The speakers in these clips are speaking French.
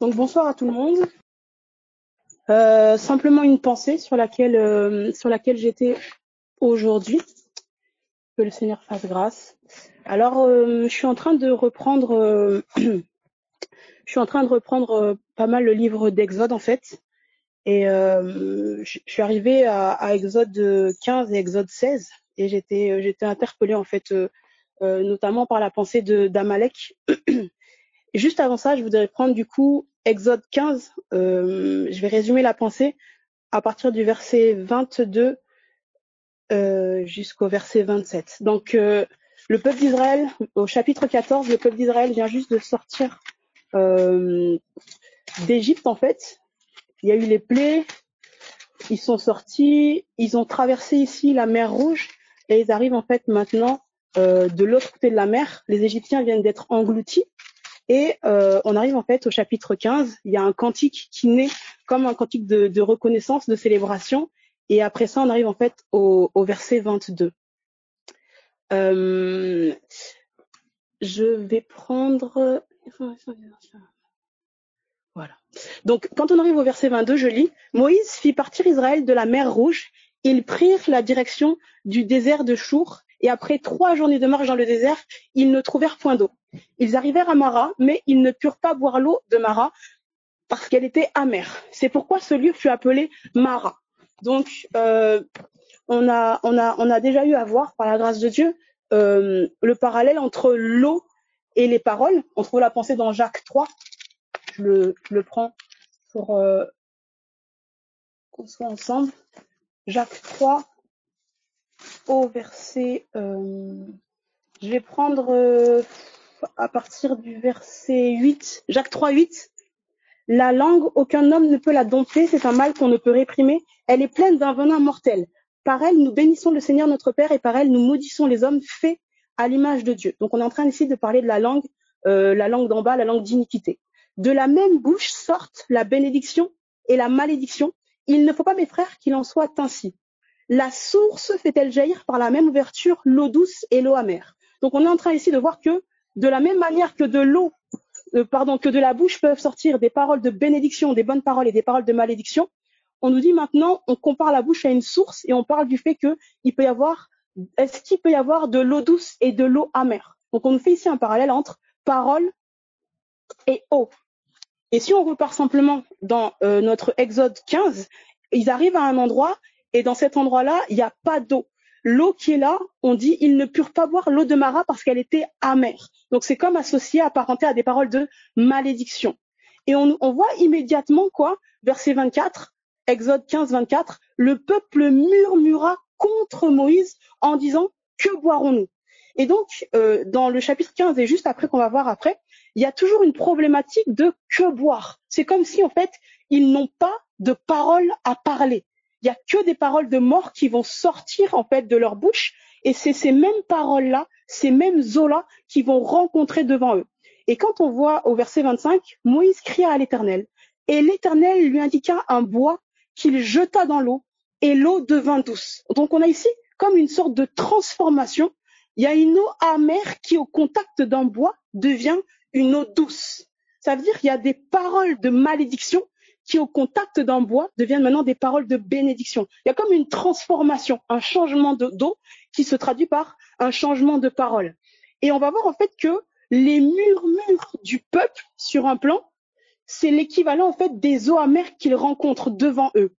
Donc bonsoir à tout le monde. Simplement une pensée sur laquelle j'étais aujourd'hui. Que le Seigneur fasse grâce. Alors je suis en train de reprendre pas mal le livre d'Exode en fait. Et je suis arrivée à Exode 15 et Exode 16 et j'étais interpellée en fait notamment par la pensée d'Amalek. Et juste avant ça, je voudrais prendre du coup Exode 15. Je vais résumer la pensée à partir du verset 22 jusqu'au verset 27. Donc, le peuple d'Israël, au chapitre 14, le peuple d'Israël vient juste de sortir d'Égypte, en fait. Il y a eu les plaies, ils sont sortis, ils ont traversé ici la mer Rouge, et ils arrivent en fait maintenant de l'autre côté de la mer. Les Égyptiens viennent d'être engloutis, et on arrive en fait au chapitre 15. Il y a un cantique qui naît comme un cantique de reconnaissance, de célébration. Et après ça, on arrive en fait au verset 22. Je vais prendre... Voilà. Donc, quand on arrive au verset 22, je lis « Moïse fit partir Israël de la mer Rouge. Ils prirent la direction du désert de Chour. Et après 3 journées de marche dans le désert, ils ne trouvèrent point d'eau. Ils arrivèrent à Mara, mais ils ne purent pas boire l'eau de Mara parce qu'elle était amère. C'est pourquoi ce lieu fut appelé Mara. » Donc, on a déjà eu à voir, par la grâce de Dieu, le parallèle entre l'eau et les paroles. On trouve la pensée dans Jacques 3. Je le prends pour qu'on soit ensemble. Jacques 3 au verset... je vais prendre à partir du verset 8. Jacques 3, 8. La langue, aucun homme ne peut la dompter, c'est un mal qu'on ne peut réprimer. Elle est pleine d'un venin mortel. Par elle, nous bénissons le Seigneur notre Père et par elle, nous maudissons les hommes faits à l'image de Dieu. Donc, on est en train ici de parler de la langue d'en bas, la langue d'iniquité. De la même bouche sortent la bénédiction et la malédiction. Il ne faut pas, mes frères, qu'il en soit ainsi. La source fait-elle jaillir par la même ouverture l'eau douce et l'eau amère. Donc, on est en train ici de voir que de la même manière que de l'eau que de la bouche peuvent sortir des paroles de bénédiction, des bonnes paroles et des paroles de malédiction, on nous dit maintenant, on compare la bouche à une source et on parle du fait est-ce qu'il peut y avoir de l'eau douce et de l'eau amère. Donc on nous fait ici un parallèle entre parole et eau. Et si on repart simplement dans notre Exode 15, ils arrivent à un endroit et dans cet endroit-là, il n'y a pas d'eau. L'eau qui est là, on dit, ils ne purent pas boire l'eau de Mara parce qu'elle était amère. Donc c'est comme associé, apparenté à des paroles de malédiction. Et on voit immédiatement quoi? Verset 24, Exode 15, 24, le peuple murmura contre Moïse en disant, que boirons-nous? Et donc, dans le chapitre 15 et juste après qu'on va voir après, il y a toujours une problématique de que boire. C'est comme si, en fait, ils n'ont pas de paroles à parler. Il y a que des paroles de mort qui vont sortir, en fait, de leur bouche. Et c'est ces mêmes paroles-là, ces mêmes eaux-là qui vont rencontrer devant eux. Et quand on voit au verset 25, Moïse cria à l'Éternel. Et l'Éternel lui indiqua un bois qu'il jeta dans l'eau et l'eau devint douce. Donc on a ici comme une sorte de transformation. Il y a une eau amère qui, au contact d'un bois, devient une eau douce. Ça veut dire qu'il y a des paroles de malédiction qui, au contact d'un bois, deviennent maintenant des paroles de bénédiction. Il y a comme une transformation, un changement d'eau qui se traduit par un changement de parole. Et on va voir en fait que les murmures du peuple sur un plan, c'est l'équivalent en fait des eaux amères qu'ils rencontrent devant eux.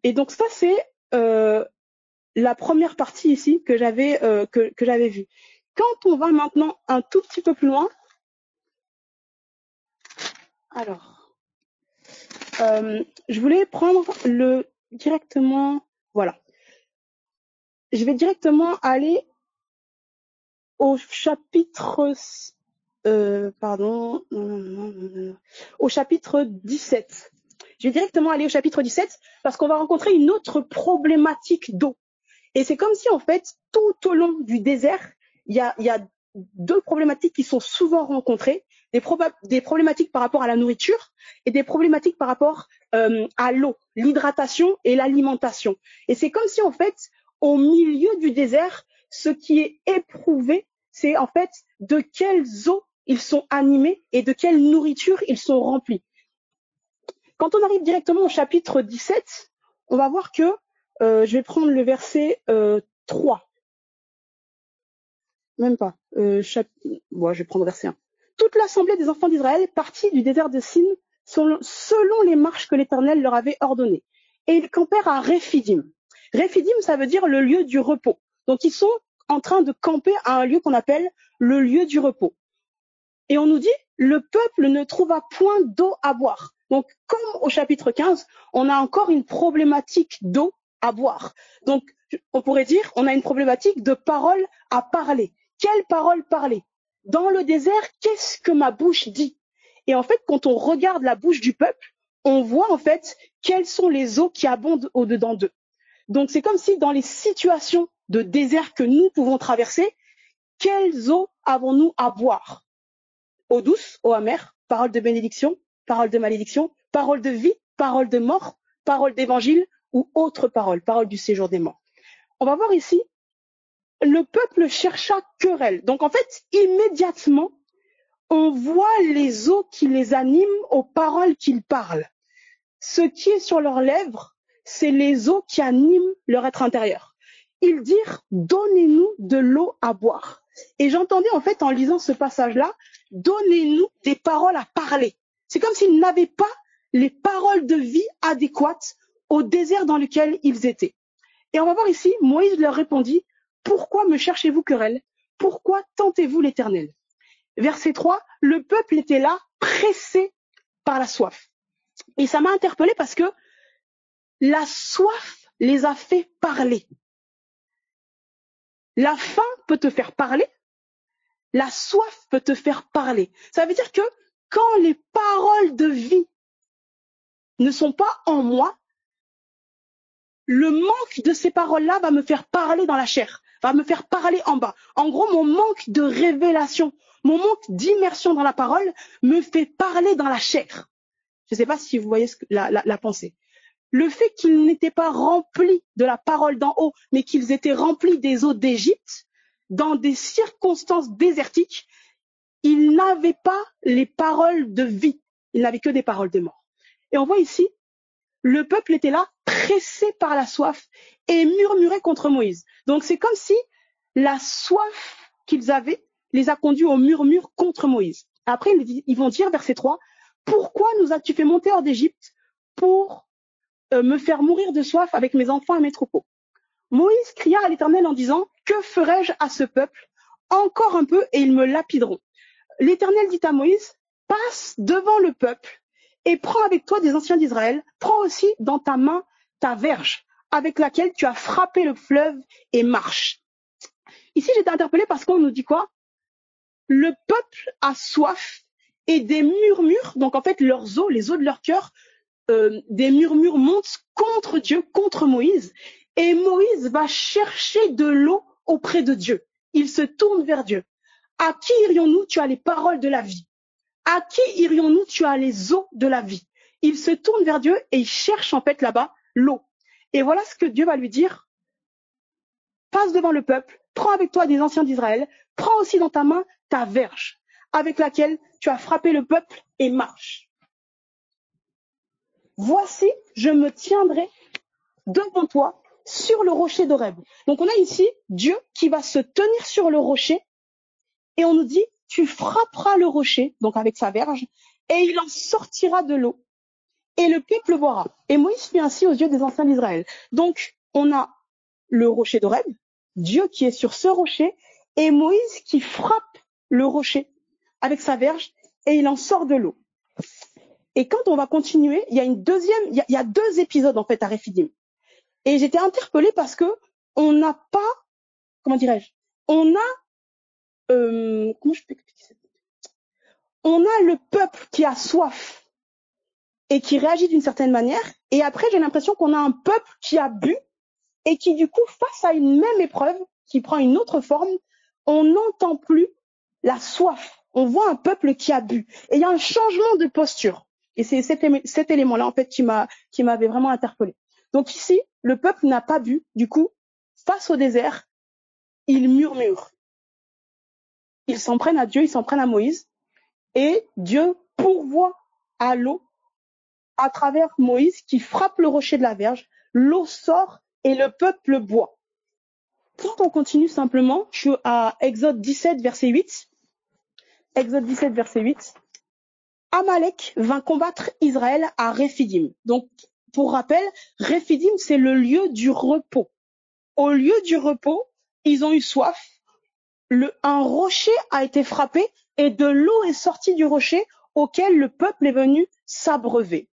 Et donc ça, c'est la première partie ici que j'avais vue. Quand on va maintenant un tout petit peu plus loin, alors, je voulais prendre directement, voilà. Je vais directement aller au chapitre, au chapitre 17. Je vais directement aller au chapitre 17 parce qu'on va rencontrer une autre problématique d'eau. Et c'est comme si, en fait, tout au long du désert, il y a 2 problématiques qui sont souvent rencontrées, des problématiques par rapport à la nourriture et des problématiques par rapport à l'eau, l'hydratation et l'alimentation. Et c'est comme si, en fait, au milieu du désert, ce qui est éprouvé, c'est en fait de quelles eaux ils sont animés et de quelle nourriture ils sont remplis. Quand on arrive directement au chapitre 17, on va voir que, je vais prendre le verset 3. Même pas. Bon, je vais prendre verset 1. Toute l'assemblée des enfants d'Israël partit du désert de Sin selon les marches que l'Éternel leur avait ordonnées. Et ils campèrent à Réphidim. Réphidim, ça veut dire le lieu du repos. Donc ils sont en train de camper à un lieu qu'on appelle le lieu du repos. Et on nous dit, le peuple ne trouva point d'eau à boire. Donc, comme au chapitre 15, on a encore une problématique d'eau à boire. Donc, on pourrait dire, on a une problématique de parole à parler. Quelle parole parler? Dans le désert, qu'est-ce que ma bouche dit? Et en fait, quand on regarde la bouche du peuple, on voit en fait quelles sont les eaux qui abondent au-dedans d'eux. Donc, c'est comme si dans les situations de désert que nous pouvons traverser, quelles eaux avons-nous à boire? Eau douce, eau amère, parole de bénédiction, parole de malédiction, parole de vie, parole de mort, parole d'évangile ou autre parole, parole du séjour des morts. On va voir ici, le peuple chercha querelle. Donc en fait, immédiatement, on voit les eaux qui les animent aux paroles qu'ils parlent. Ce qui est sur leurs lèvres, c'est les eaux qui animent leur être intérieur. Ils dirent, donnez-nous de l'eau à boire. Et j'entendais en fait en lisant ce passage-là, donnez-nous des paroles à parler. C'est comme s'ils n'avaient pas les paroles de vie adéquates au désert dans lequel ils étaient. Et on va voir ici, Moïse leur répondit, pourquoi me cherchez-vous querelle? Pourquoi tentez-vous l'Éternel? Verset 3, le peuple était là, pressé par la soif. Et ça m'a interpellé parce que la soif les a fait parler. La faim peut te faire parler, la soif peut te faire parler. Ça veut dire que quand les paroles de vie ne sont pas en moi, le manque de ces paroles-là va me faire parler dans la chair, va me faire parler en bas. En gros, mon manque de révélation, mon manque d'immersion dans la parole me fait parler dans la chair. Je ne sais pas si vous voyez la pensée. Le fait qu'ils n'étaient pas remplis de la parole d'en haut, mais qu'ils étaient remplis des eaux d'Égypte, dans des circonstances désertiques, ils n'avaient pas les paroles de vie, ils n'avaient que des paroles de mort. Et on voit ici, le peuple était là, pressé par la soif, et murmurait contre Moïse. Donc c'est comme si la soif qu'ils avaient les a conduits au murmure contre Moïse. Après, ils vont dire, verset 3, « Pourquoi nous as-tu fait monter hors d'Égypte pour me faire mourir de soif avec mes enfants et mes troupeaux? » Moïse cria à l'Éternel en disant, « Que ferai-je à ce peuple? Encore un peu et ils me lapideront. » L'Éternel dit à Moïse, « Passe devant le peuple et prends avec toi des anciens d'Israël, prends aussi dans ta main ta verge avec laquelle tu as frappé le fleuve et marche. » Ici, j'étais interpellée parce qu'on nous dit quoi? Le peuple a soif et des murmures, donc en fait leurs eaux, les eaux de leur cœur, des murmures montent contre Dieu, contre Moïse, et Moïse va chercher de l'eau auprès de Dieu. Il se tourne vers Dieu. À qui irions-nous? Tu as les paroles de la vie. À qui irions-nous? Tu as les eaux de la vie. Il se tourne vers Dieu et il cherche en fait là-bas l'eau. Et voilà ce que Dieu va lui dire. Passe devant le peuple, prends avec toi des anciens d'Israël, prends aussi dans ta main ta verge, avec laquelle tu as frappé le peuple et marche. Voici, je me tiendrai devant toi sur le rocher d'Horeb. Donc on a ici Dieu qui va se tenir sur le rocher et on nous dit, tu frapperas le rocher, donc avec sa verge, et il en sortira de l'eau et le peuple boira. Et Moïse fit ainsi aux yeux des anciens d'Israël. Donc on a le rocher d'Horeb, Dieu qui est sur ce rocher et Moïse qui frappe le rocher avec sa verge et il en sort de l'eau. Et quand on va continuer, il y a deux épisodes en fait à Réphidim. Et j'étais interpellée parce que on n'a pas, comment dirais-je, on a, comment je peux expliquer ça? On a le peuple qui a soif et qui réagit d'une certaine manière. Et après, j'ai l'impression qu'on a un peuple qui a bu et qui du coup, face à une même épreuve, qui prend une autre forme, on n'entend plus la soif. On voit un peuple qui a bu. Et il y a un changement de posture. Et c'est cet élément-là, en fait, qui m'avait vraiment interpellée. Donc ici, le peuple n'a pas bu. Du coup, face au désert, il murmure. Ils s'en prennent à Dieu, ils s'en prennent à Moïse. Et Dieu pourvoit à l'eau à travers Moïse qui frappe le rocher de la verge. L'eau sort et le peuple boit. Quand on continue simplement, je suis à Exode 17, verset 8. Exode 17, verset 8. Amalek vint combattre Israël à Réphidim. Donc, pour rappel, Réphidim, c'est le lieu du repos. Au lieu du repos, ils ont eu soif. Un rocher a été frappé et de l'eau est sortie du rocher auquel le peuple est venu s'abreuver.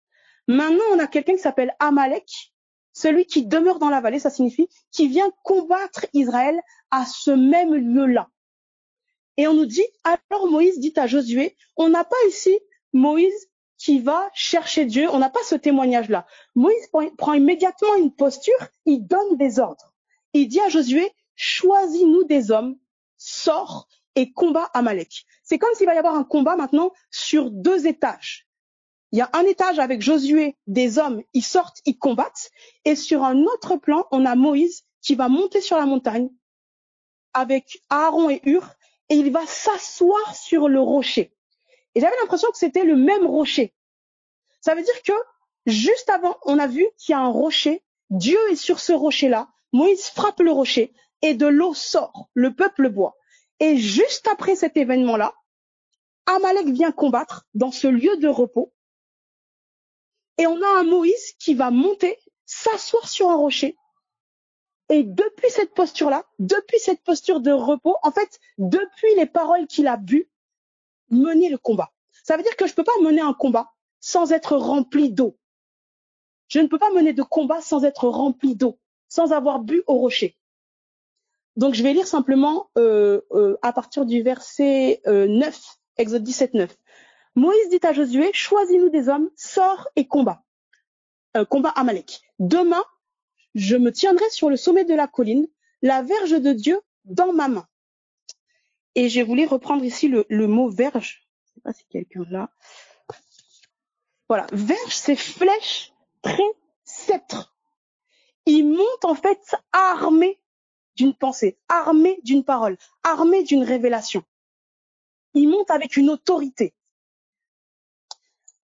Maintenant, on a quelqu'un qui s'appelle Amalek, celui qui demeure dans la vallée, ça signifie qui vient combattre Israël à ce même lieu-là. Et on nous dit, alors Moïse dit à Josué, on n'a pas ici Moïse qui va chercher Dieu, on n'a pas ce témoignage-là. Moïse prend immédiatement une posture, il donne des ordres. Il dit à Josué, choisis-nous des hommes, sors et combat Amalek. C'est comme s'il va y avoir un combat maintenant sur 2 étages. Il y a un étage avec Josué, des hommes, ils sortent, ils combattent. Et sur un autre plan, on a Moïse qui va monter sur la montagne avec Aaron et Hur et il va s'asseoir sur le rocher. Et j'avais l'impression que c'était le même rocher. Ça veut dire que juste avant, on a vu qu'il y a un rocher, Dieu est sur ce rocher-là, Moïse frappe le rocher et de l'eau sort, le peuple boit. Et juste après cet événement-là, Amalek vient combattre dans ce lieu de repos. Et on a un Moïse qui va monter, s'asseoir sur un rocher. Et depuis cette posture-là, depuis cette posture de repos, en fait, depuis les paroles qu'il a bues, mener le combat. Ça veut dire que je ne peux pas mener un combat sans être rempli d'eau. Je ne peux pas mener de combat sans être rempli d'eau, sans avoir bu au rocher. Donc, je vais lire simplement à partir du verset 9, Exode 17, 9. Moïse dit à Josué, choisis-nous des hommes, sors et combat. Combat Amalek. Demain, je me tiendrai sur le sommet de la colline, la verge de Dieu dans ma main. Et je voulais reprendre ici le mot verge. Je ne sais pas si quelqu'un l'a. Voilà, verge, c'est flèche, trait, sceptre. Il monte en fait armé d'une pensée, armé d'une parole, armé d'une révélation. Il monte avec une autorité.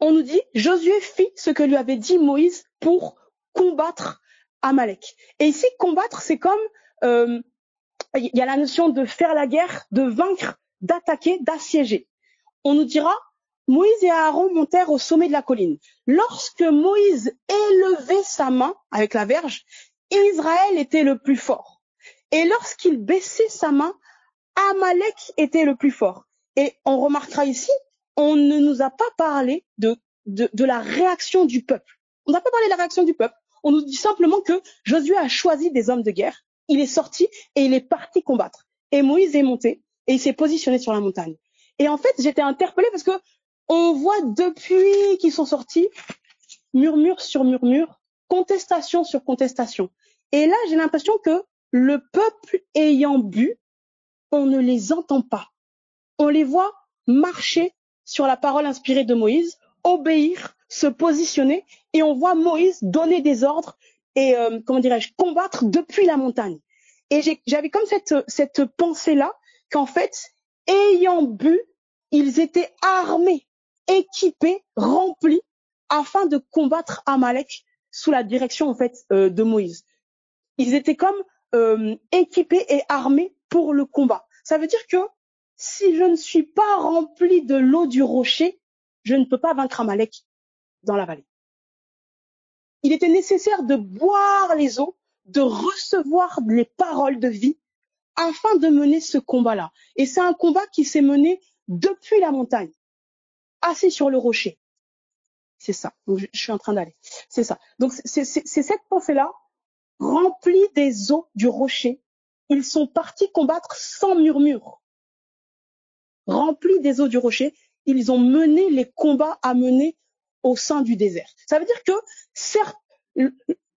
On nous dit, Josué fit ce que lui avait dit Moïse pour combattre Amalek. Et ici, combattre, c'est comme, il y a la notion de faire la guerre, de vaincre, d'attaquer, d'assiéger. On nous dira, Moïse et Aaron montèrent au sommet de la colline. Lorsque Moïse élevait sa main avec la verge, Israël était le plus fort. Et lorsqu'il baissait sa main, Amalek était le plus fort. Et on remarquera ici, on ne nous a pas parlé de la réaction du peuple. On n'a pas parlé de la réaction du peuple. On nous dit simplement que Josué a choisi des hommes de guerre. Il est sorti et il est parti combattre. Et Moïse est monté et il s'est positionné sur la montagne. Et en fait, j'étais interpellée parce que on voit depuis qu'ils sont sortis, murmure sur murmure, contestation sur contestation. Et là, j'ai l'impression que le peuple ayant bu, on ne les entend pas. On les voit marcher sur la parole inspirée de Moïse, obéir, se positionner, et on voit Moïse donner des ordres et, combattre depuis la montagne. Et j'avais comme cette pensée-là, qu'en fait, ayant bu, ils étaient armés, équipés, remplis, afin de combattre Amalek sous la direction, en fait, de Moïse. Ils étaient comme équipés et armés pour le combat. Ça veut dire que si je ne suis pas rempli de l'eau du rocher, je ne peux pas vaincre Amalek dans la vallée. Il était nécessaire de boire les eaux, de recevoir les paroles de vie, afin de mener ce combat-là. Et c'est un combat qui s'est mené depuis la montagne, assis sur le rocher. C'est ça. Donc, je suis en train d'aller. C'est ça. Donc, c'est cette pensée-là, remplie des eaux du rocher. Ils sont partis combattre sans murmure. Remplis des eaux du rocher, ils ont mené les combats à mener au sein du désert. Ça veut dire que, certes,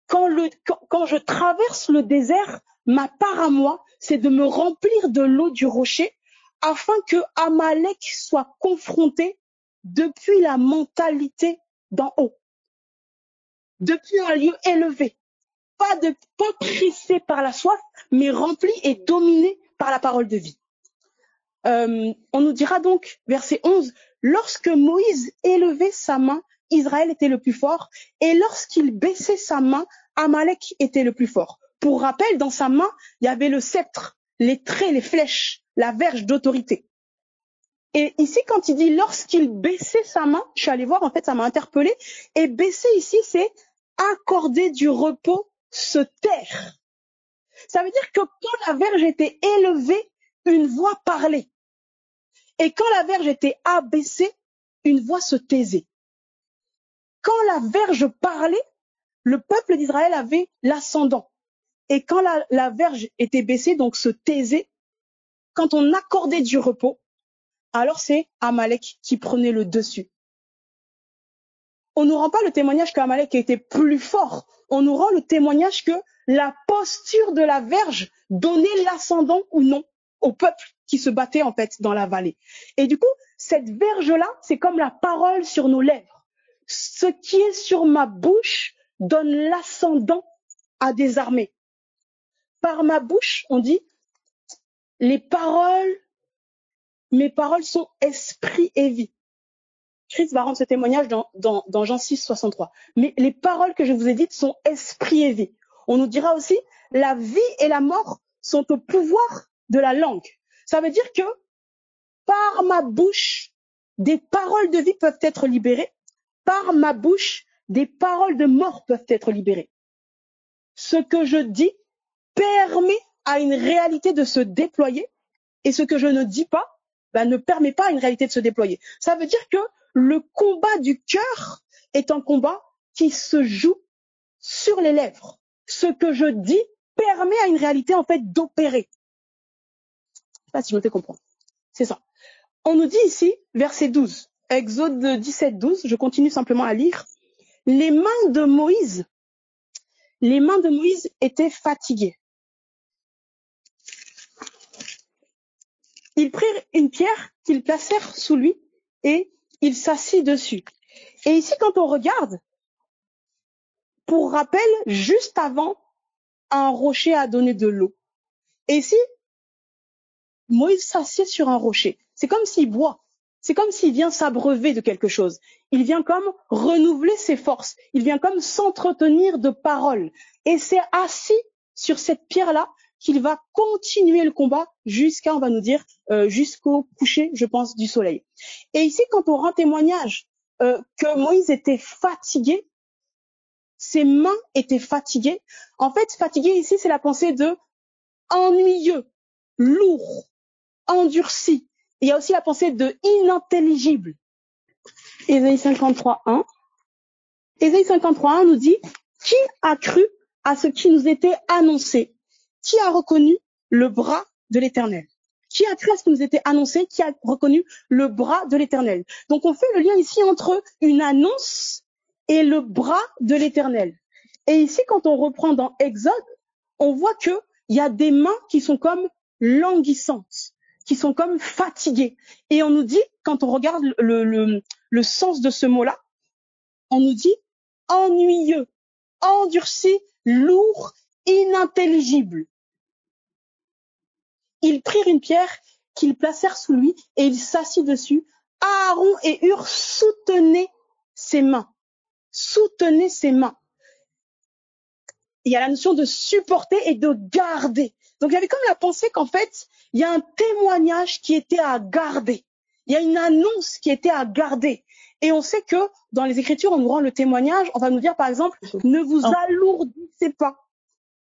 quand je traverse le désert, ma part à moi, c'est de me remplir de l'eau du rocher afin que Amalek soit confronté depuis la mentalité d'en haut, depuis un lieu élevé, pas pressé par la soif, mais rempli et dominé par la parole de vie. On nous dira donc, verset 11, lorsque Moïse élevait sa main, Israël était le plus fort, et lorsqu'il baissait sa main, Amalek était le plus fort. Pour rappel, dans sa main, il y avait le sceptre, les traits, les flèches, la verge d'autorité. Et ici, quand il dit lorsqu'il baissait sa main, je suis allée voir, en fait, ça m'a interpellée. Et baisser ici, c'est accorder du repos, se taire. Ça veut dire que quand la verge était élevée, une voix parlait. Et quand la verge était abaissée, une voix se taisait. Quand la verge parlait, le peuple d'Israël avait l'ascendant. Et quand la verge était baissée, donc se taisait, quand on accordait du repos, alors c'est Amalek qui prenait le dessus. On nous rend pas le témoignage qu'Amalek était plus fort. On nous rend le témoignage que la posture de la verge donnait l'ascendant ou non au peuple qui se battait en fait dans la vallée. Et du coup, cette verge-là, c'est comme la parole sur nos lèvres. Ce qui est sur ma bouche donne l'ascendant à des armées. Par ma bouche, on dit, mes paroles sont esprit et vie. Christ va rendre ce témoignage dans Jean 6, 63. Mais les paroles que je vous ai dites sont esprit et vie. On nous dira aussi, la vie et la mort sont au pouvoir de la langue. Ça veut dire que par ma bouche, des paroles de vie peuvent être libérées. Par ma bouche, des paroles de mort peuvent être libérées. Ce que je dis permet à une réalité de se déployer et ce que je ne dis pas ne permet pas à une réalité de se déployer. Ça veut dire que le combat du cœur est un combat qui se joue sur les lèvres. Ce que je dis permet à une réalité en fait d'opérer. Je sais pas si je me fais comprendre. C'est ça. On nous dit ici, verset 12, Exode 17, 12, je continue simplement à lire. Les mains de Moïse étaient fatiguées. Ils prirent une pierre qu'ils placèrent sous lui et il s'assit dessus. Et ici, quand on regarde, pour rappel, juste avant, un rocher a donné de l'eau. Et ici, Moïse s'assied sur un rocher. C'est comme s'il boit. C'est comme s'il vient s'abreuver de quelque chose. Il vient comme renouveler ses forces. Il vient comme s'entretenir de paroles. Et c'est assis sur cette pierre-là qu'il va continuer le combat jusqu'à, on va nous dire, jusqu'au coucher, je pense, du soleil. Et ici, quand on rend témoignage que Moïse était fatigué, ses mains étaient fatiguées. En fait, fatigué ici, c'est la pensée de ennuyeux, lourd, endurci. Il y a aussi la pensée de inintelligible. Ésaïe 53.1. Ésaïe 53.1 nous dit, qui a cru à ce qui nous était annoncé? Qui a reconnu le bras de l'Éternel? Qui a cru à ce qui nous était annoncé? Qui a reconnu le bras de l'Éternel? Donc on fait le lien ici entre une annonce et le bras de l'Éternel. Et ici, quand on reprend dans Exode, on voit que il y a des mains qui sont comme languissantes, qui sont comme fatiguées. Et on nous dit, quand on regarde le sens de ce mot-là, on nous dit ennuyeux, endurci, lourd, inintelligible. Ils prirent une pierre qu'ils placèrent sous lui et il s'assit dessus. Aaron et Hur soutenaient ses mains. Soutenaient ses mains. Il y a la notion de supporter et de garder. Donc il y avait comme la pensée qu'en fait, il y a un témoignage qui était à garder. Il y a une annonce qui était à garder. Et on sait que dans les Écritures, on nous rend le témoignage. On va nous dire par exemple, ne vous alourdissez pas.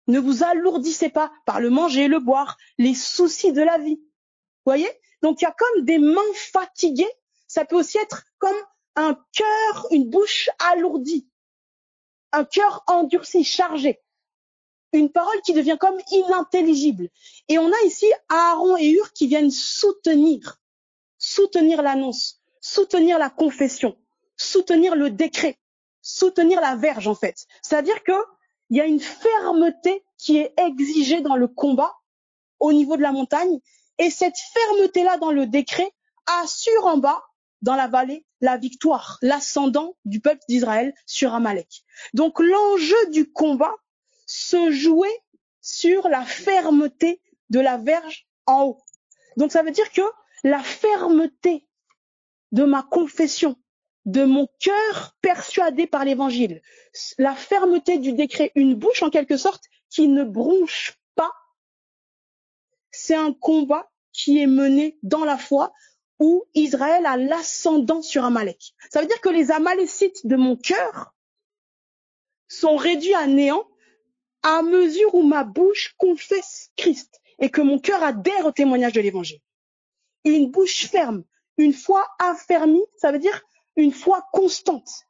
Ne vous alourdissez pas par le manger et le boire, les soucis de la vie. Vous voyez? Donc il y a comme des mains fatiguées. Ça peut aussi être comme un cœur, une bouche alourdie. Un cœur endurci, chargé. Une parole qui devient comme inintelligible. Et on a ici Aaron et Hur qui viennent soutenir l'annonce, soutenir la confession, soutenir le décret, soutenir la verge en fait. C'est-à-dire que il y a une fermeté qui est exigée dans le combat au niveau de la montagne et cette fermeté-là dans le décret assure en bas, dans la vallée, la victoire, l'ascendant du peuple d'Israël sur Amalek. Donc l'enjeu du combat se jouait sur la fermeté de la verge en haut. Donc ça veut dire que la fermeté de ma confession, de mon cœur persuadé par l'évangile, la fermeté du décret, une bouche en quelque sorte qui ne bronche pas. C'est un combat qui est mené dans la foi où Israël a l'ascendant sur Amalek. Ça veut dire que les Amalécites de mon cœur sont réduits à néant à mesure où ma bouche confesse Christ et que mon cœur adhère au témoignage de l'évangile. Une bouche ferme, une foi affermie, ça veut dire une foi constante.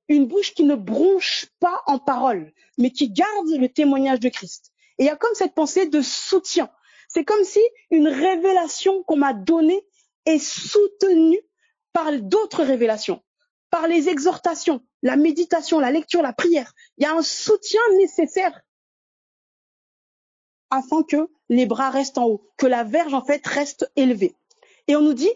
Une bouche qui ne bronche pas en parole, mais qui garde le témoignage de Christ. Et il y a comme cette pensée de soutien. C'est comme si une révélation qu'on m'a donnée est soutenue par d'autres révélations, par les exhortations, la méditation, la lecture, la prière. Il y a un soutien nécessaire afin que les bras restent en haut, que la verge en fait reste élevée. Et on nous dit,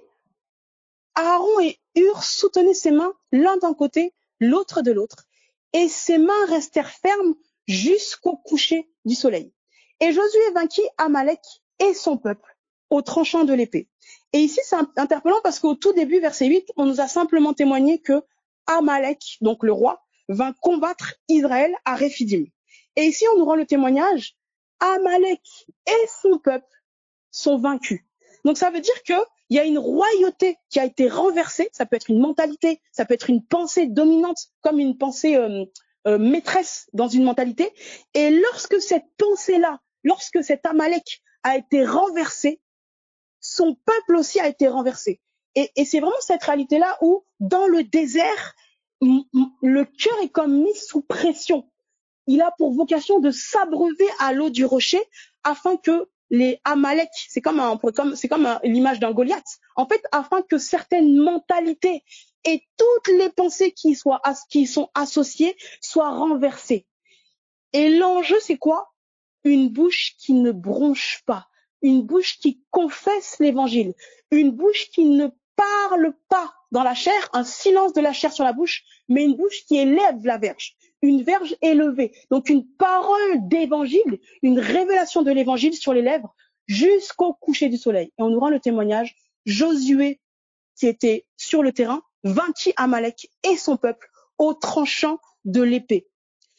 Aaron et Hur soutenaient ses mains l'un d'un côté, l'autre de l'autre, et ses mains restèrent fermes jusqu'au coucher du soleil. Et Josué vainquit Amalek et son peuple au tranchant de l'épée. Et ici, c'est interpellant parce qu'au tout début, verset 8, on nous a simplement témoigné que Amalek, donc le roi, vint combattre Israël à Réphidim. Et ici, on nous rend le témoignage, Amalek et son peuple sont vaincus. Donc ça veut dire qu'il y a une royauté qui a été renversée, ça peut être une mentalité, ça peut être une pensée dominante, comme une pensée maîtresse dans une mentalité. Et lorsque cette pensée-là, lorsque cet Amalek a été renversé, son peuple aussi a été renversé. Et c'est vraiment cette réalité-là où, dans le désert, le cœur est comme mis sous pression. Il a pour vocation de s'abreuver à l'eau du rocher afin que les Amalek, c'est comme l'image d'un Goliath, en fait, afin que certaines mentalités et toutes les pensées qui sont associées soient renversées. Et l'enjeu, c'est quoi? Une bouche qui ne bronche pas, une bouche qui confesse l'évangile, une bouche qui ne parle pas dans la chair, un silence de la chair sur la bouche, mais une bouche qui élève la verge, une verge élevée. Donc une parole d'évangile, une révélation de l'évangile sur les lèvres jusqu'au coucher du soleil. Et on nous rend le témoignage, Josué, qui était sur le terrain, vainquit Amalek et son peuple au tranchant de l'épée.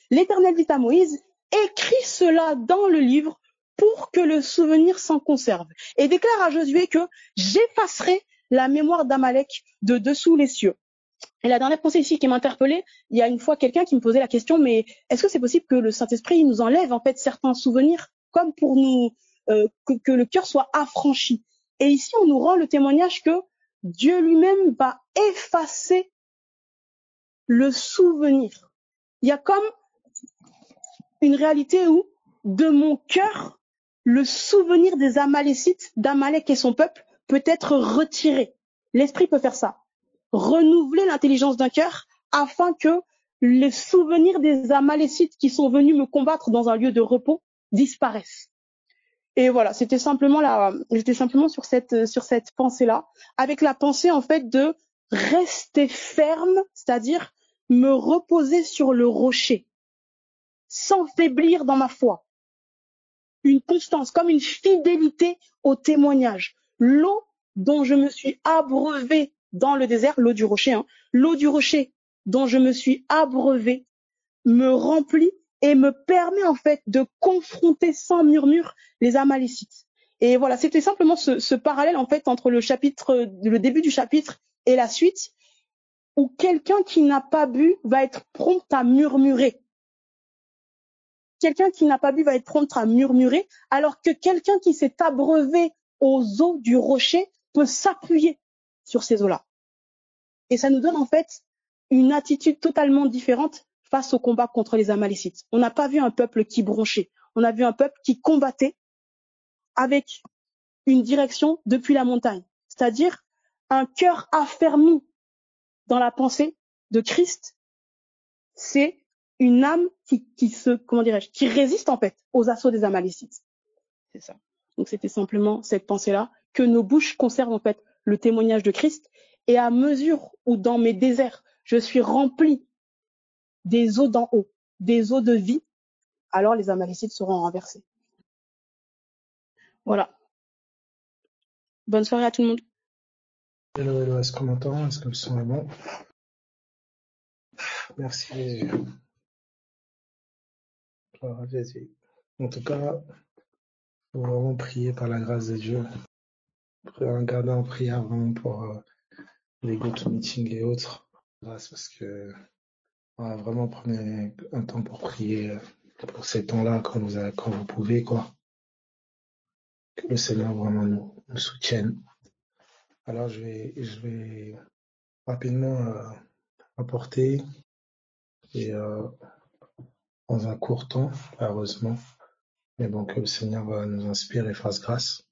L'Éternel dit à Moïse, écris cela dans le livre pour que le souvenir s'en conserve. Et déclare à Josué que j'effacerai la mémoire d'Amalek de dessous les cieux. Et la dernière pensée ici qui m'interpellait, il y a une fois quelqu'un qui me posait la question, mais est-ce que c'est possible que le Saint-Esprit nous enlève en fait certains souvenirs comme pour nous que le cœur soit affranchi? Et ici, on nous rend le témoignage que Dieu lui-même va effacer le souvenir. Il y a comme une réalité où, de mon cœur, le souvenir des Amalécites, d'Amalek et son peuple, peut être retiré. L'esprit peut faire ça. Renouveler l'intelligence d'un cœur afin que les souvenirs des Amalécites qui sont venus me combattre dans un lieu de repos disparaissent. Et voilà, j'étais simplement sur cette pensée-là, avec la pensée en fait de rester ferme, c'est-à-dire me reposer sur le rocher, sans faiblir dans ma foi. Une constance, comme une fidélité au témoignage. L'eau dont je me suis abreuvé dans le désert, l'eau du rocher, l'eau du rocher dont je me suis abreuvé me remplit et me permet en fait de confronter sans murmure les Amalécites. Et voilà, c'était simplement ce parallèle en fait entre le début du chapitre et la suite, où quelqu'un qui n'a pas bu va être prompt à murmurer. Quelqu'un qui n'a pas bu va être prompt à murmurer, alors que quelqu'un qui s'est abreuvé aux eaux du rocher peut s'appuyer sur ces eaux-là. Et ça nous donne en fait une attitude totalement différente face au combat contre les Amalécites. On n'a pas vu un peuple qui bronchait, on a vu un peuple qui combattait avec une direction depuis la montagne, c'est-à-dire un cœur affermi dans la pensée de Christ. C'est une âme qui résiste en fait aux assauts des Amalécites. C'est ça. Donc c'était simplement cette pensée-là, que nos bouches conservent en fait le témoignage de Christ, et à mesure où dans mes déserts, je suis rempli des eaux d'en haut, des eaux de vie, alors les Amalécites seront renversés. Voilà. Bonne soirée à tout le monde. Hello, est-ce qu'on m'entend? Est-ce que le son est bon? Merci. Gloire à Jésus. En tout cas, il faut vraiment prier par la grâce de Dieu. Garder en prière vraiment pour les GoToMeeting et autres. Grâce parce que on va vraiment prendre un temps pour prier pour ces temps-là quand vous pouvez, quoi. Que le Seigneur vraiment nous soutienne. Alors je vais rapidement apporter et dans un court temps, heureusement. Mais bon, que le Seigneur va nous inspire et fasse grâce.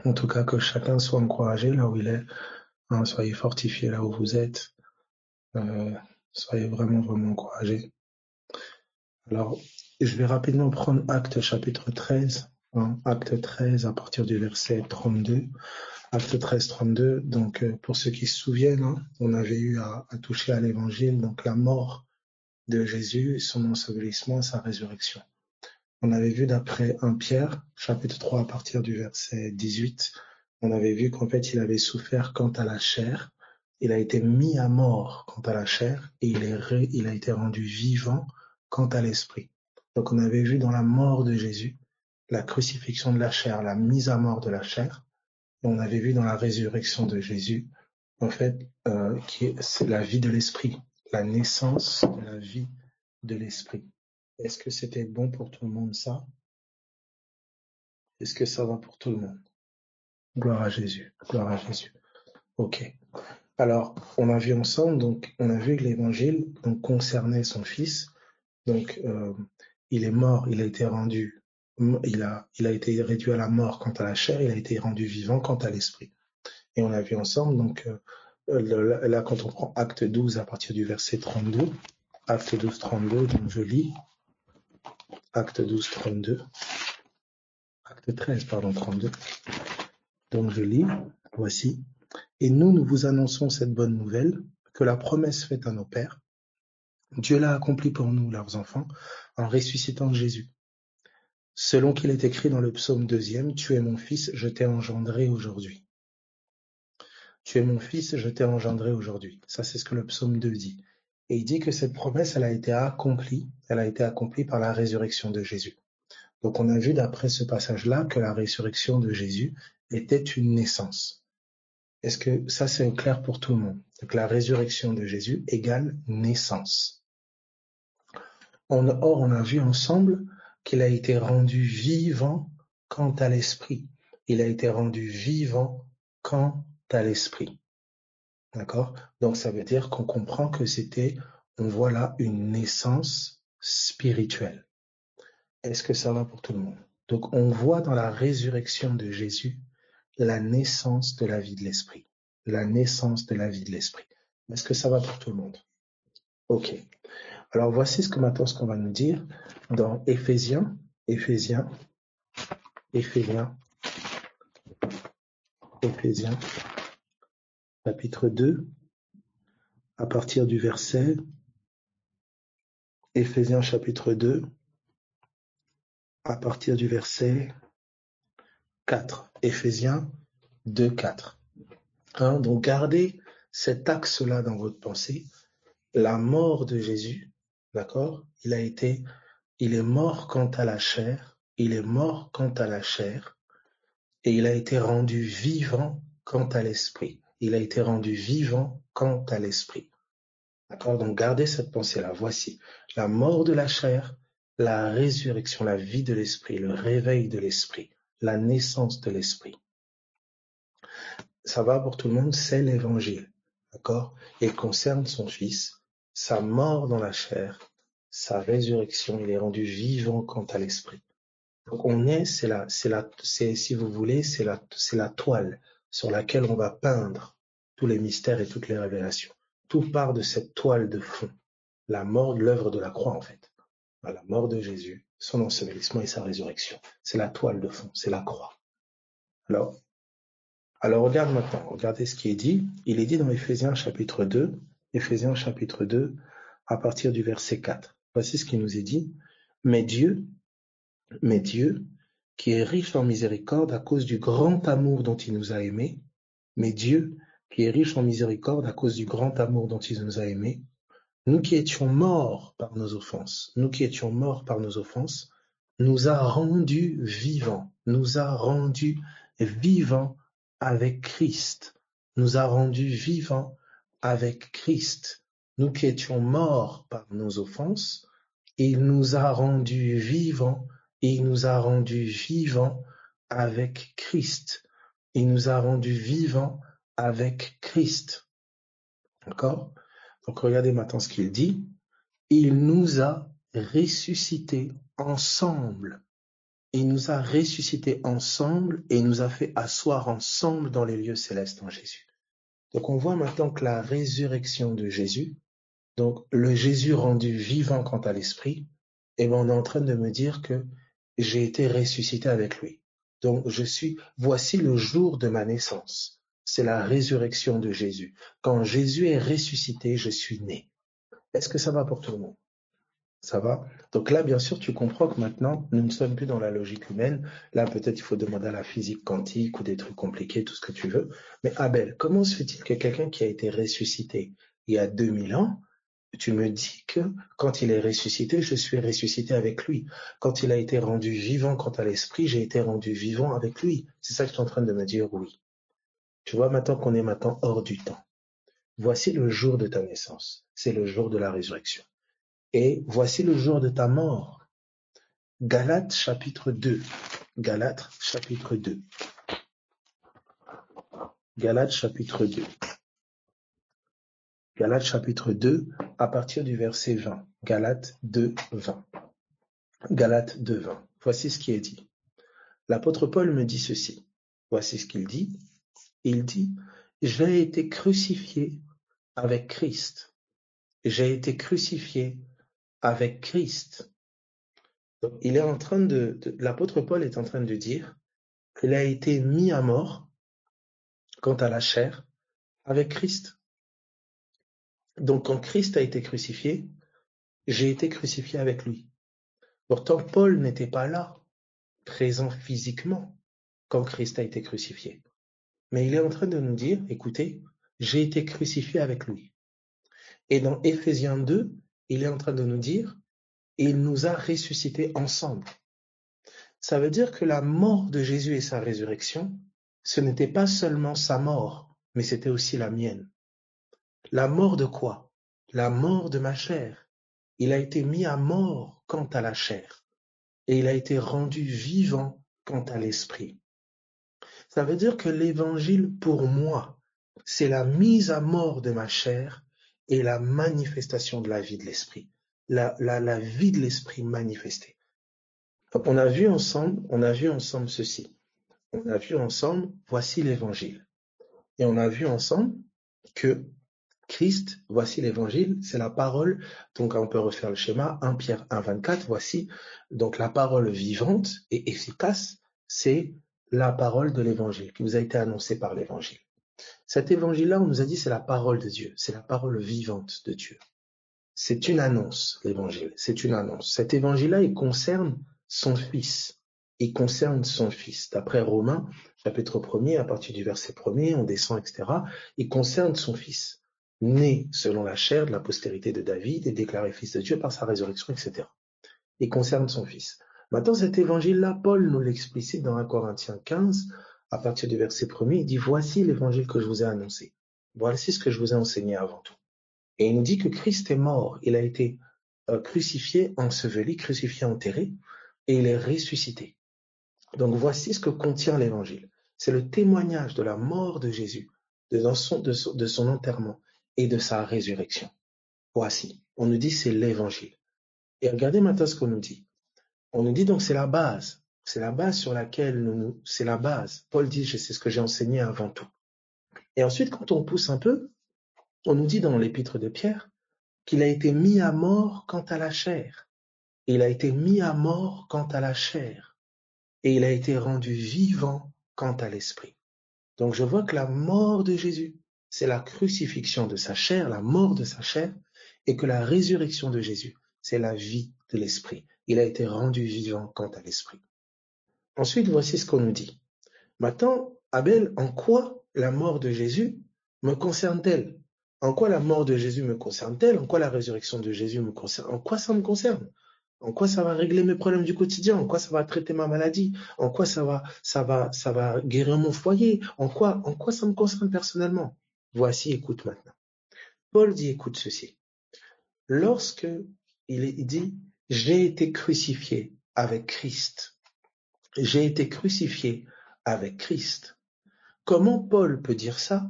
En tout cas, que chacun soit encouragé là où il est. Hein, soyez fortifiés là où vous êtes. Soyez vraiment, vraiment encouragés. Alors, je vais rapidement prendre Actes chapitre 13. Hein, Acte 13 à partir du verset 32. Acte 13, 32. Donc, pour ceux qui se souviennent, hein, on avait eu à toucher à l'évangile, donc la mort de Jésus, son ensevelissement, sa résurrection. On avait vu d'après 1 Pierre, chapitre 3, à partir du verset 18, on avait vu qu'en fait, il avait souffert quant à la chair, il a été mis à mort quant à la chair, et il a été rendu vivant quant à l'esprit. Donc on avait vu dans la mort de Jésus, la crucifixion de la chair, la mise à mort de la chair, et on avait vu dans la résurrection de Jésus, en fait, c'est la vie de l'esprit, la naissance de la vie de l'esprit. Est-ce que c'était bon pour tout le monde ça? Est-ce que ça va pour tout le monde? Gloire à Jésus, gloire à Jésus. Ok. Alors, on a vu ensemble, donc, on a vu que l'évangile donc concernait son fils. Donc, il est mort, il a été rendu, il a été réduit à la mort quant à la chair, il a été rendu vivant quant à l'esprit. Et on a vu ensemble, donc, là, quand on prend Acte 12 à partir du verset 32, Acte 12, 32, donc je lis, Acte 12, 32, Acte 13, pardon, 32. Donc je lis, voici. Et nous vous annonçons cette bonne nouvelle, que la promesse faite à nos pères, Dieu l'a accomplie pour nous, leurs enfants, en ressuscitant Jésus. Selon qu'il est écrit dans le psaume 2e, Tu es mon fils, je t'ai engendré aujourd'hui. Tu es mon fils, je t'ai engendré aujourd'hui. Ça, c'est ce que le psaume 2 dit. Et il dit que cette promesse, elle a été accomplie par la résurrection de Jésus. Donc on a vu d'après ce passage-là que la résurrection de Jésus était une naissance. Est-ce que ça c'est clair pour tout le monde? Donc la résurrection de Jésus égale naissance. Or, on a vu ensemble qu'il a été rendu vivant quant à l'esprit. Il a été rendu vivant quant à l'esprit. D'accord? Donc ça veut dire qu'on comprend que on voit là une naissance spirituelle. Est-ce que ça va pour tout le monde? Donc on voit dans la résurrection de Jésus la naissance de la vie de l'esprit. La naissance de la vie de l'esprit. Est-ce que ça va pour tout le monde? Ok. Alors voici ce qu'on va nous dire dans Éphésiens, chapitre 2, à partir du verset, Éphésiens chapitre 2, à partir du verset 4. Éphésiens 2, 4. Donc gardez cet axe-là dans votre pensée. La mort de Jésus, d'accord? Il est mort quant à la chair, il est mort quant à la chair, et il a été rendu vivant quant à l'esprit. Il a été rendu vivant quant à l'esprit. D'accord? Donc gardez cette pensée-là. Voici la mort de la chair, la résurrection, la vie de l'esprit, le réveil de l'esprit, la naissance de l'esprit. Ça va pour tout le monde, c'est l'évangile. D'accord? Il concerne son fils, sa mort dans la chair, sa résurrection, il est rendu vivant quant à l'esprit. Donc si vous voulez, c'est la toile sur laquelle on va peindre tous les mystères et toutes les révélations. Tout part de cette toile de fond. La mort, l'œuvre de la croix, en fait. La mort de Jésus, son ensevelissement et sa résurrection. C'est la toile de fond, c'est la croix. Alors regarde maintenant, regardez ce qui est dit. Il est dit dans Éphésiens chapitre 2, à partir du verset 4. Voici ce qui nous est dit. Mais Dieu, qui est riche en miséricorde à cause du grand amour dont il nous a aimés, mais Dieu, qui est riche en miséricorde à cause du grand amour dont il nous a aimés, nous qui étions morts par nos offenses, nous a rendus vivants, avec Christ, nous a rendus vivants avec Christ. Nous qui étions morts par nos offenses, il nous a rendus vivants, avec Christ. Il nous a rendus vivants avec Christ. D'accord? Donc regardez maintenant ce qu'il dit. Il nous a ressuscités ensemble. Il nous a ressuscités ensemble et il nous a fait asseoir ensemble dans les lieux célestes en Jésus. Donc on voit maintenant que la résurrection de Jésus, donc le Jésus rendu vivant quant à l'esprit, eh bien on est en train de me dire que j'ai été ressuscité avec lui. Donc voici le jour de ma naissance. C'est la résurrection de Jésus. Quand Jésus est ressuscité, je suis né. Est-ce que ça va pour tout le monde? Ça va? Donc là, bien sûr, tu comprends que maintenant, nous ne sommes plus dans la logique humaine. Là, peut-être il faut demander à la physique quantique ou des trucs compliqués, tout ce que tu veux. Mais Abel, comment se fait-il que quelqu'un qui a été ressuscité il y a 2000 ans, tu me dis que quand il est ressuscité, je suis ressuscité avec lui. Quand il a été rendu vivant quant à l'esprit, j'ai été rendu vivant avec lui. C'est ça que tu es en train de me dire, oui. Tu vois maintenant qu'on est maintenant hors du temps. Voici le jour de ta naissance. C'est le jour de la résurrection. Et voici le jour de ta mort. Galates chapitre 2. Galates chapitre 2. Galates chapitre 2. Galates chapitre 2 à partir du verset 20. Galates 2, 20. Galates 2, 20. Voici ce qui est dit. L'apôtre Paul me dit ceci. Voici ce qu'il dit. Il dit, j'ai été crucifié avec Christ. J'ai été crucifié avec Christ. Donc, il est en train l'apôtre Paul est en train de dire qu'il a été mis à mort quant à la chair avec Christ. Donc, quand Christ a été crucifié, j'ai été crucifié avec lui. Pourtant, Paul n'était pas là, présent physiquement, quand Christ a été crucifié. Mais il est en train de nous dire, écoutez, j'ai été crucifié avec lui. Et dans Éphésiens 2, il est en train de nous dire, il nous a ressuscités ensemble. Ça veut dire que la mort de Jésus et sa résurrection, ce n'était pas seulement sa mort, mais c'était aussi la mienne. La mort de quoi? La mort de ma chair. Il a été mis à mort quant à la chair, et il a été rendu vivant quant à l'esprit. Ça veut dire que l'évangile, pour moi, c'est la mise à mort de ma chair et la manifestation de la vie de l'esprit. La vie de l'esprit manifestée. Donc, on a vu ensemble ceci. On a vu ensemble, voici l'évangile. Et on a vu ensemble que Christ, voici l'évangile, c'est la parole, donc on peut refaire le schéma, 1 Pierre 1, 24, voici, donc la parole vivante et efficace, c'est la parole de l'évangile qui vous a été annoncée par l'évangile. Cet évangile-là, on nous a dit, c'est la parole de Dieu, c'est la parole vivante de Dieu. C'est une annonce, l'évangile, c'est une annonce. Cet évangile-là, il concerne son Fils. Il concerne son Fils. D'après Romains, chapitre 1er, à partir du verset 1er, on descend, etc., il concerne son Fils, né selon la chair de la postérité de David et déclaré Fils de Dieu par sa résurrection, etc. Il concerne son Fils. Maintenant, cet évangile-là, Paul nous l'explicite dans 1 Corinthiens 15, à partir du verset 1er, il dit, voici l'évangile que je vous ai annoncé. Voici ce que je vous ai enseigné avant tout. Et il nous dit que Christ est mort, il a été crucifié, enseveli, crucifié, enterré, et il est ressuscité. Donc voici ce que contient l'évangile. C'est le témoignage de la mort de Jésus, de son enterrement et de sa résurrection. Voici, on nous dit c'est l'évangile. Et regardez maintenant ce qu'on nous dit. On nous dit donc c'est la base sur laquelle c'est la base. Paul dit c'est ce que j'ai enseigné avant tout. Et ensuite quand on pousse un peu, on nous dit dans l'épître de Pierre qu'il a été mis à mort quant à la chair. Il a été mis à mort quant à la chair. Et il a été rendu vivant quant à l'esprit. Donc je vois que la mort de Jésus, c'est la crucifixion de sa chair, la mort de sa chair, et que la résurrection de Jésus, c'est la vie de l'esprit. Il a été rendu vivant quant à l'esprit. Ensuite, voici ce qu'on nous dit. Maintenant, Abel, en quoi la mort de Jésus me concerne-t-elle? En quoi la mort de Jésus me concerne-t-elle? En quoi la résurrection de Jésus me concerne? En quoi ça me concerne? En quoi ça va régler mes problèmes du quotidien? En quoi ça va traiter ma maladie? En quoi ça va guérir mon foyer? En quoi ça me concerne personnellement? Voici, écoute maintenant. Paul dit, écoute ceci. Lorsque il dit, j'ai été crucifié avec Christ. J'ai été crucifié avec Christ. Comment Paul peut dire ça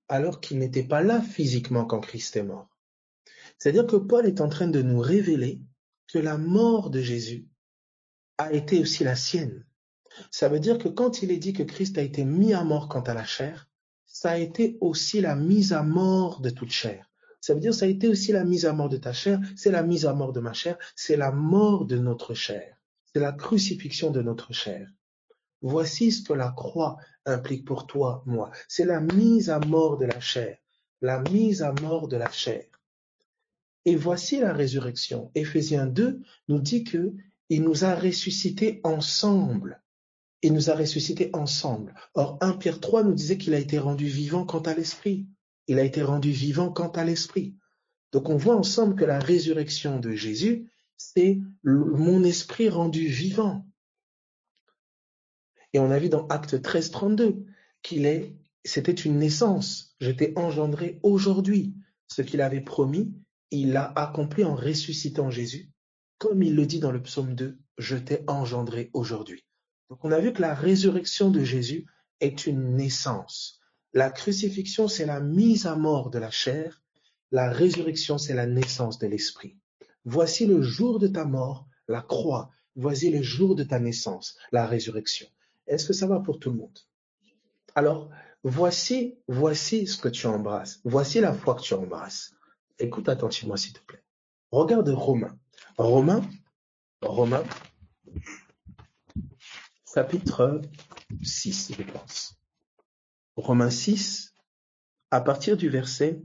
alors qu'il n'était pas là physiquement quand Christ est mort? C'est-à-dire que Paul est en train de nous révéler que la mort de Jésus a été aussi la sienne. Ça veut dire que quand il est dit que Christ a été mis à mort quant à la chair, ça a été aussi la mise à mort de toute chair. Ça veut dire que ça a été aussi la mise à mort de ta chair, c'est la mise à mort de ma chair, c'est la mort de notre chair. C'est la crucifixion de notre chair. Voici ce que la croix implique pour toi, moi. C'est la mise à mort de la chair. La mise à mort de la chair. Et voici la résurrection. Éphésiens 2 nous dit que il nous a ressuscités ensemble. Il nous a ressuscités ensemble. Or, 1 Pierre 3 nous disait qu'il a été rendu vivant quant à l'esprit. Il a été rendu vivant quant à l'esprit. Donc, on voit ensemble que la résurrection de Jésus, c'est mon esprit rendu vivant. Et on a vu dans Acte 13, 32 c'était une naissance. J'étais engendré aujourd'hui. Ce qu'il avait promis, il l'a accompli en ressuscitant Jésus. Comme il le dit dans le psaume 2, je t'ai engendré aujourd'hui. Donc on a vu que la résurrection de Jésus est une naissance. La crucifixion, c'est la mise à mort de la chair. La résurrection, c'est la naissance de l'esprit. Voici le jour de ta mort, la croix. Voici le jour de ta naissance, la résurrection. Est-ce que ça va pour tout le monde? Alors, voici ce que tu embrasses. Voici la foi que tu embrasses. Écoute attentivement, s'il te plaît. Regarde Romains. Romains, chapitre 6, je pense. Romains 6, à partir du verset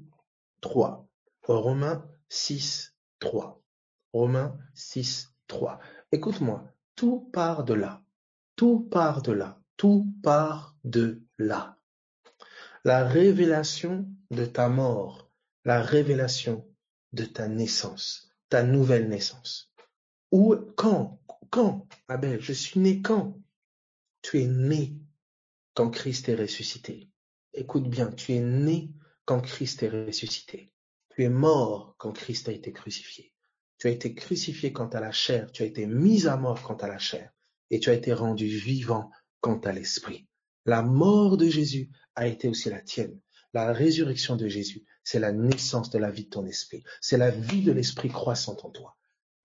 3. Romains 6, 3. Romains 6, 3. Écoute-moi, tout part de là. Tout part de là. Tout part de là. La révélation de ta mort, la révélation de ta naissance, ta nouvelle naissance. Où, quand, Abel, je suis né quand? Tu es né quand Christ est ressuscité. Écoute bien, tu es né quand Christ est ressuscité. Tu es mort quand Christ a été crucifié. Tu as été crucifié quant à la chair, tu as été mis à mort quant à la chair, et tu as été rendu vivant quant à l'esprit. La mort de Jésus a été aussi la tienne. La résurrection de Jésus, c'est la naissance de la vie de ton esprit. C'est la vie de l'esprit croissante en toi.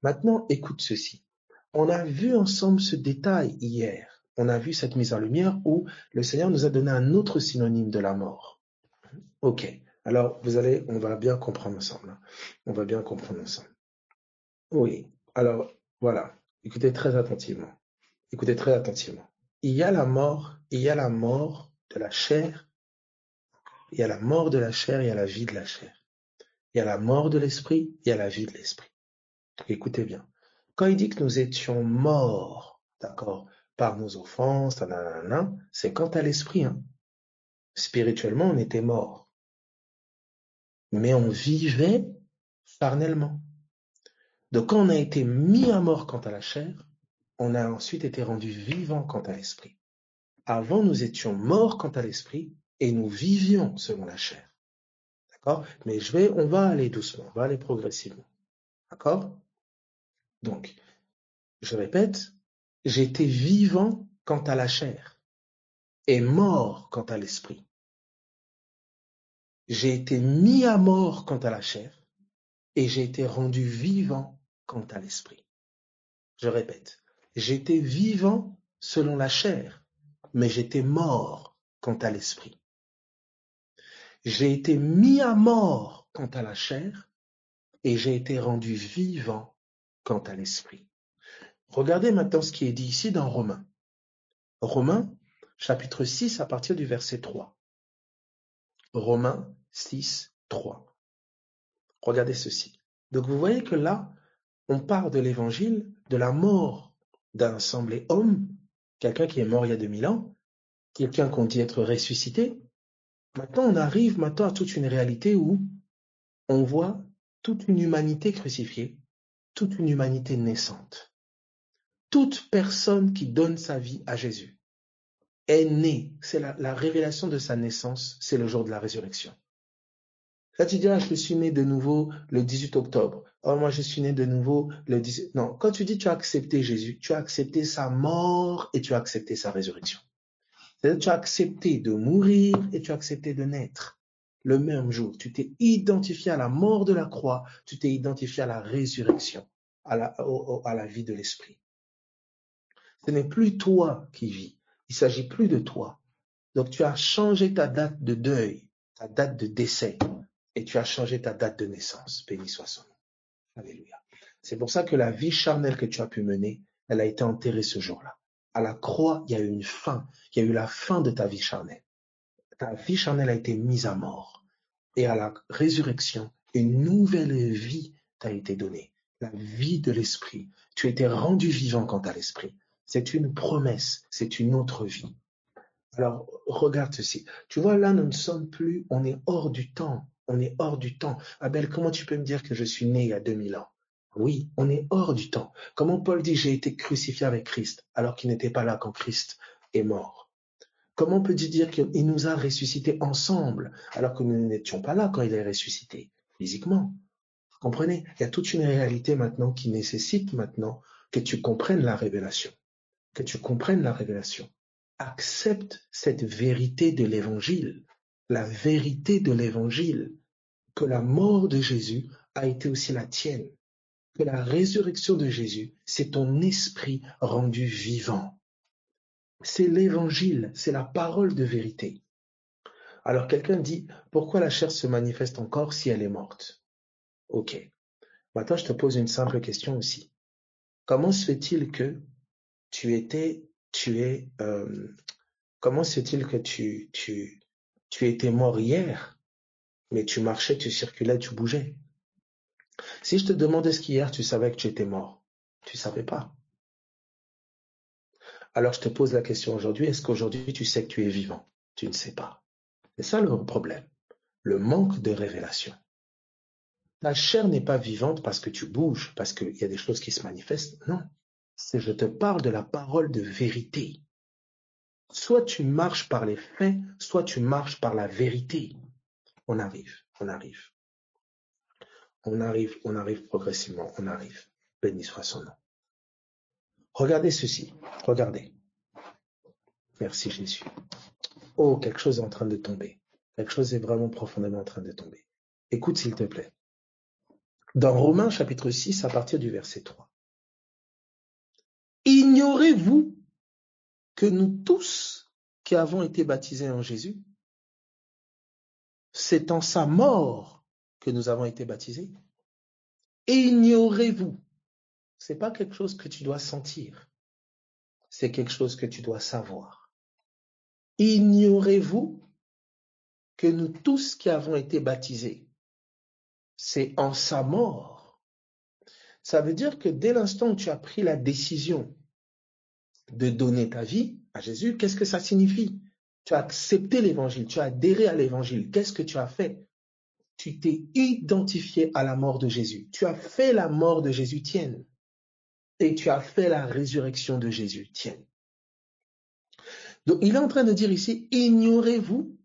Maintenant, écoute ceci. On a vu ensemble ce détail hier. On a vu cette mise en lumière où le Seigneur nous a donné un autre synonyme de la mort. Ok. Alors, on va bien comprendre ensemble. On va bien comprendre ensemble. Oui. Alors, voilà. Écoutez très attentivement. Écoutez très attentivement. Il y a la mort de la chair. Il y a la mort de la chair, il y a la vie de la chair. Il y a la mort de l'esprit, il y a la vie de l'esprit. Écoutez bien. Quand il dit que nous étions morts, d'accord, par nos offenses, c'est quant à l'esprit. Hein. Spirituellement, on était morts. Mais on vivait charnellement. Donc quand on a été mis à mort quant à la chair, on a ensuite été rendu vivant quant à l'esprit. Avant, nous étions morts quant à l'esprit et nous vivions selon la chair. D'accord? Mais on va aller doucement, on va aller progressivement. D'accord? Donc, je répète, j'étais vivant quant à la chair et mort quant à l'esprit. J'ai été mis à mort quant à la chair et j'ai été rendu vivant quant à l'esprit. Je répète, j'étais vivant selon la chair, mais j'étais mort quant à l'esprit. J'ai été mis à mort quant à la chair et j'ai été rendu vivant quant à l'esprit. Regardez maintenant ce qui est dit ici dans Romains. Romains, chapitre 6, à partir du verset 3. Romains 6, 3. Regardez ceci. Donc vous voyez que là, on part de l'évangile, de la mort d'un semblé homme, quelqu'un qui est mort il y a 2000 ans, quelqu'un qu'on dit être ressuscité, Maintenant, on arrive à toute une réalité où on voit toute une humanité crucifiée, toute une humanité naissante. Toute personne qui donne sa vie à Jésus est née. C'est la révélation de sa naissance, c'est le jour de la résurrection. Là, tu dis, je suis né de nouveau le 18 octobre. Oh, moi, je suis né de nouveau le 18... Non, quand tu dis tu as accepté Jésus, tu as accepté sa mort et tu as accepté sa résurrection. C'est-à-dire, tu as accepté de mourir et tu as accepté de naître le même jour. Tu t'es identifié à la mort de la croix, tu t'es identifié à la résurrection, à la vie de l'esprit. Ce n'est plus toi qui vis, il ne s'agit plus de toi. Donc, tu as changé ta date de deuil, ta date de décès, et tu as changé ta date de naissance. Béni soit son nom. Alléluia. C'est pour ça que la vie charnelle que tu as pu mener, elle a été enterrée ce jour-là. À la croix, il y a eu une fin. Il y a eu la fin de ta vie charnelle. Ta vie charnelle a été mise à mort. Et à la résurrection, une nouvelle vie t'a été donnée. La vie de l'esprit. Tu as été rendu vivant quant à l'esprit. C'est une promesse. C'est une autre vie. Alors, regarde ceci. Tu vois, là, nous ne sommes plus, on est hors du temps. On est hors du temps. Abel, comment tu peux me dire que je suis né il y a 2000 ans? Oui, on est hors du temps. Comment Paul dit, j'ai été crucifié avec Christ, alors qu'il n'était pas là quand Christ est mort? Comment peut-il dire qu'il nous a ressuscités ensemble, alors que nous n'étions pas là quand il est ressuscité, physiquement? Vous comprenez? Il y a toute une réalité maintenant qui nécessite maintenant que tu comprennes la révélation. Que tu comprennes la révélation. Accepte cette vérité de l'évangile, la vérité de l'évangile, que la mort de Jésus a été aussi la tienne, que la résurrection de Jésus, c'est ton esprit rendu vivant. C'est l'évangile, c'est la parole de vérité. Alors quelqu'un dit, pourquoi la chair se manifeste encore si elle est morte? Ok. Maintenant, je te pose une simple question aussi. Comment se fait-il que comment se fait-il que tu étais mort hier, mais tu marchais, tu circulais, tu bougeais? Si je te demandais ce qu'hier tu savais que tu étais mort, tu ne savais pas. Alors je te pose la question aujourd'hui, est-ce qu'aujourd'hui tu sais que tu es vivant? Tu ne sais pas. C'est ça le problème, le manque de révélation. Ta chair n'est pas vivante parce que tu bouges, parce qu'il y a des choses qui se manifestent. Non, je te parle de la parole de vérité. Soit tu marches par les faits, soit tu marches par la vérité. On arrive progressivement, on arrive. Béni soit son nom. Regardez ceci, regardez. Merci Jésus. Oh, quelque chose est en train de tomber. Quelque chose est vraiment profondément en train de tomber. Écoute s'il te plaît. Dans Romains chapitre 6, à partir du verset 3. Ignorez-vous que nous tous qui avons été baptisés en Jésus, c'est en sa mort que nous avons été baptisés? Ignorez-vous. C'est pas quelque chose que tu dois sentir. C'est quelque chose que tu dois savoir. Ignorez-vous que nous tous qui avons été baptisés, c'est en sa mort. Ça veut dire que dès l'instant où tu as pris la décision de donner ta vie à Jésus, qu'est-ce que ça signifie? Tu as accepté l'évangile, tu as adhéré à l'évangile. Qu'est-ce que tu as fait? Tu t'es identifié à la mort de Jésus. Tu as fait la mort de Jésus tienne. Et tu as fait la résurrection de Jésus tienne. Donc, il est en train de dire ici, ignorez-vous.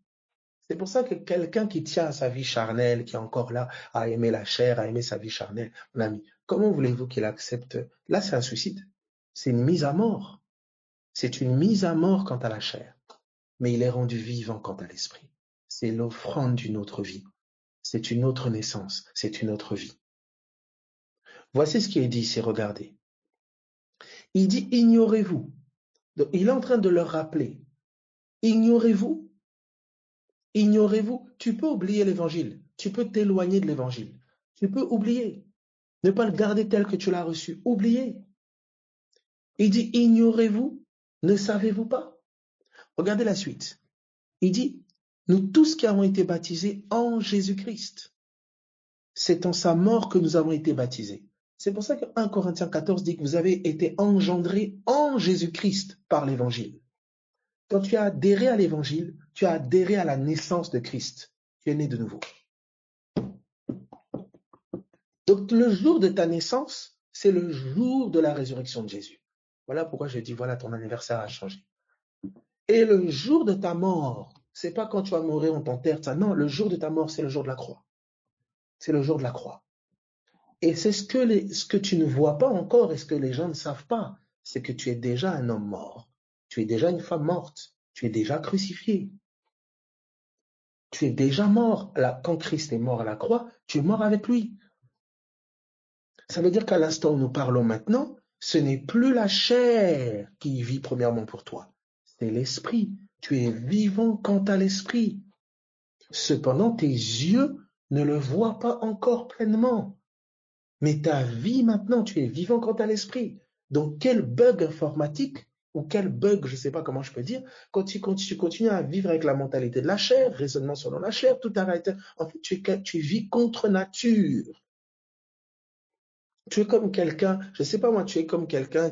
C'est pour ça que quelqu'un qui tient à sa vie charnelle, qui est encore là, à aimer la chair, à aimer sa vie charnelle, mon ami, comment voulez-vous qu'il accepte? Là, c'est un suicide. C'est une mise à mort. C'est une mise à mort quant à la chair. Mais il est rendu vivant quant à l'esprit. C'est l'offrande d'une autre vie. C'est une autre naissance. C'est une autre vie. Voici ce qui est dit ici, regardez. Il dit, ignorez-vous. Donc, il est en train de leur rappeler. Ignorez-vous. Ignorez-vous. Tu peux oublier l'évangile. Tu peux t'éloigner de l'évangile. Tu peux oublier. Ne pas le garder tel que tu l'as reçu. Oublier. Il dit, ignorez-vous. Ne savez-vous pas? Regardez la suite. Il dit, nous tous qui avons été baptisés en Jésus-Christ, c'est en sa mort que nous avons été baptisés. C'est pour ça que 1 Corinthiens 14 dit que vous avez été engendrés en Jésus-Christ par l'évangile. Quand tu as adhéré à l'évangile, tu as adhéré à la naissance de Christ. Tu es né de nouveau. Donc le jour de ta naissance, c'est le jour de la résurrection de Jésus. Voilà pourquoi je dis, voilà, ton anniversaire a changé. Et le jour de ta mort, c'est pas quand tu vas mourir, on t'enterre, ça. Non, le jour de ta mort, c'est le jour de la croix. C'est le jour de la croix. Et c'est ce que tu ne vois pas encore et ce que les gens ne savent pas, c'est que tu es déjà un homme mort. Tu es déjà une femme morte. Tu es déjà crucifié. Tu es déjà mort. Là, quand Christ est mort à la croix, tu es mort avec lui. Ça veut dire qu'à l'instant où nous parlons maintenant, ce n'est plus la chair qui vit premièrement pour toi. C'est l'esprit. Tu es vivant quant à l'esprit. Cependant, tes yeux ne le voient pas encore pleinement. Mais ta vie maintenant, tu es vivant quant à l'esprit. Donc, quel bug informatique ou quel bug, je ne sais pas comment je peux dire, quand tu continues à vivre avec la mentalité de la chair, raisonnement selon la chair, tout arrête. En fait, tu vis contre nature. Tu es comme quelqu'un, je ne sais pas moi, tu es comme quelqu'un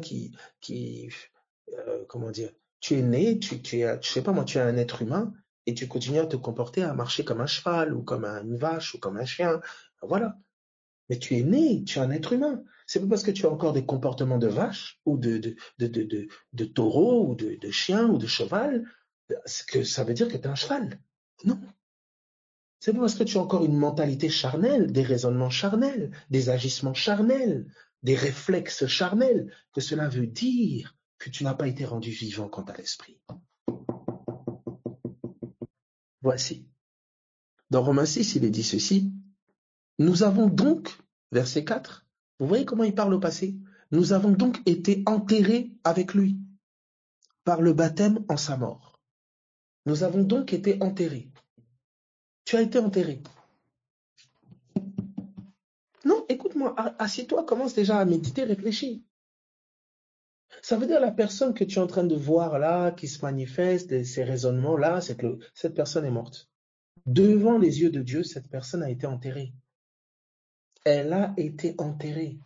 comment dire, tu es né, je sais pas moi, tu es un être humain et tu continues à te comporter, à marcher comme un cheval ou comme une vache ou comme un chien. Voilà. Mais tu es né, tu es un être humain. C'est pas parce que tu as encore des comportements de vache ou de taureau ou de chien ou de cheval que ça veut dire que tu es un cheval. Non. C'est pas parce que tu as encore une mentalité charnelle, des raisonnements charnels, des agissements charnels, des réflexes charnels, que cela veut dire que tu n'as pas été rendu vivant quant à l'esprit. Voici. Dans Romains 6, il est dit ceci. Nous avons donc, verset 4, vous voyez comment il parle au passé? Nous avons donc été enterrés avec lui par le baptême en sa mort. Nous avons donc été enterrés. Tu as été enterré. Non, écoute-moi, assieds-toi, commence déjà à méditer, réfléchis. Ça veut dire la personne que tu es en train de voir là, qui se manifeste, ces raisonnements-là, cette personne est morte. Devant les yeux de Dieu, cette personne a été enterrée. Elle a été enterrée.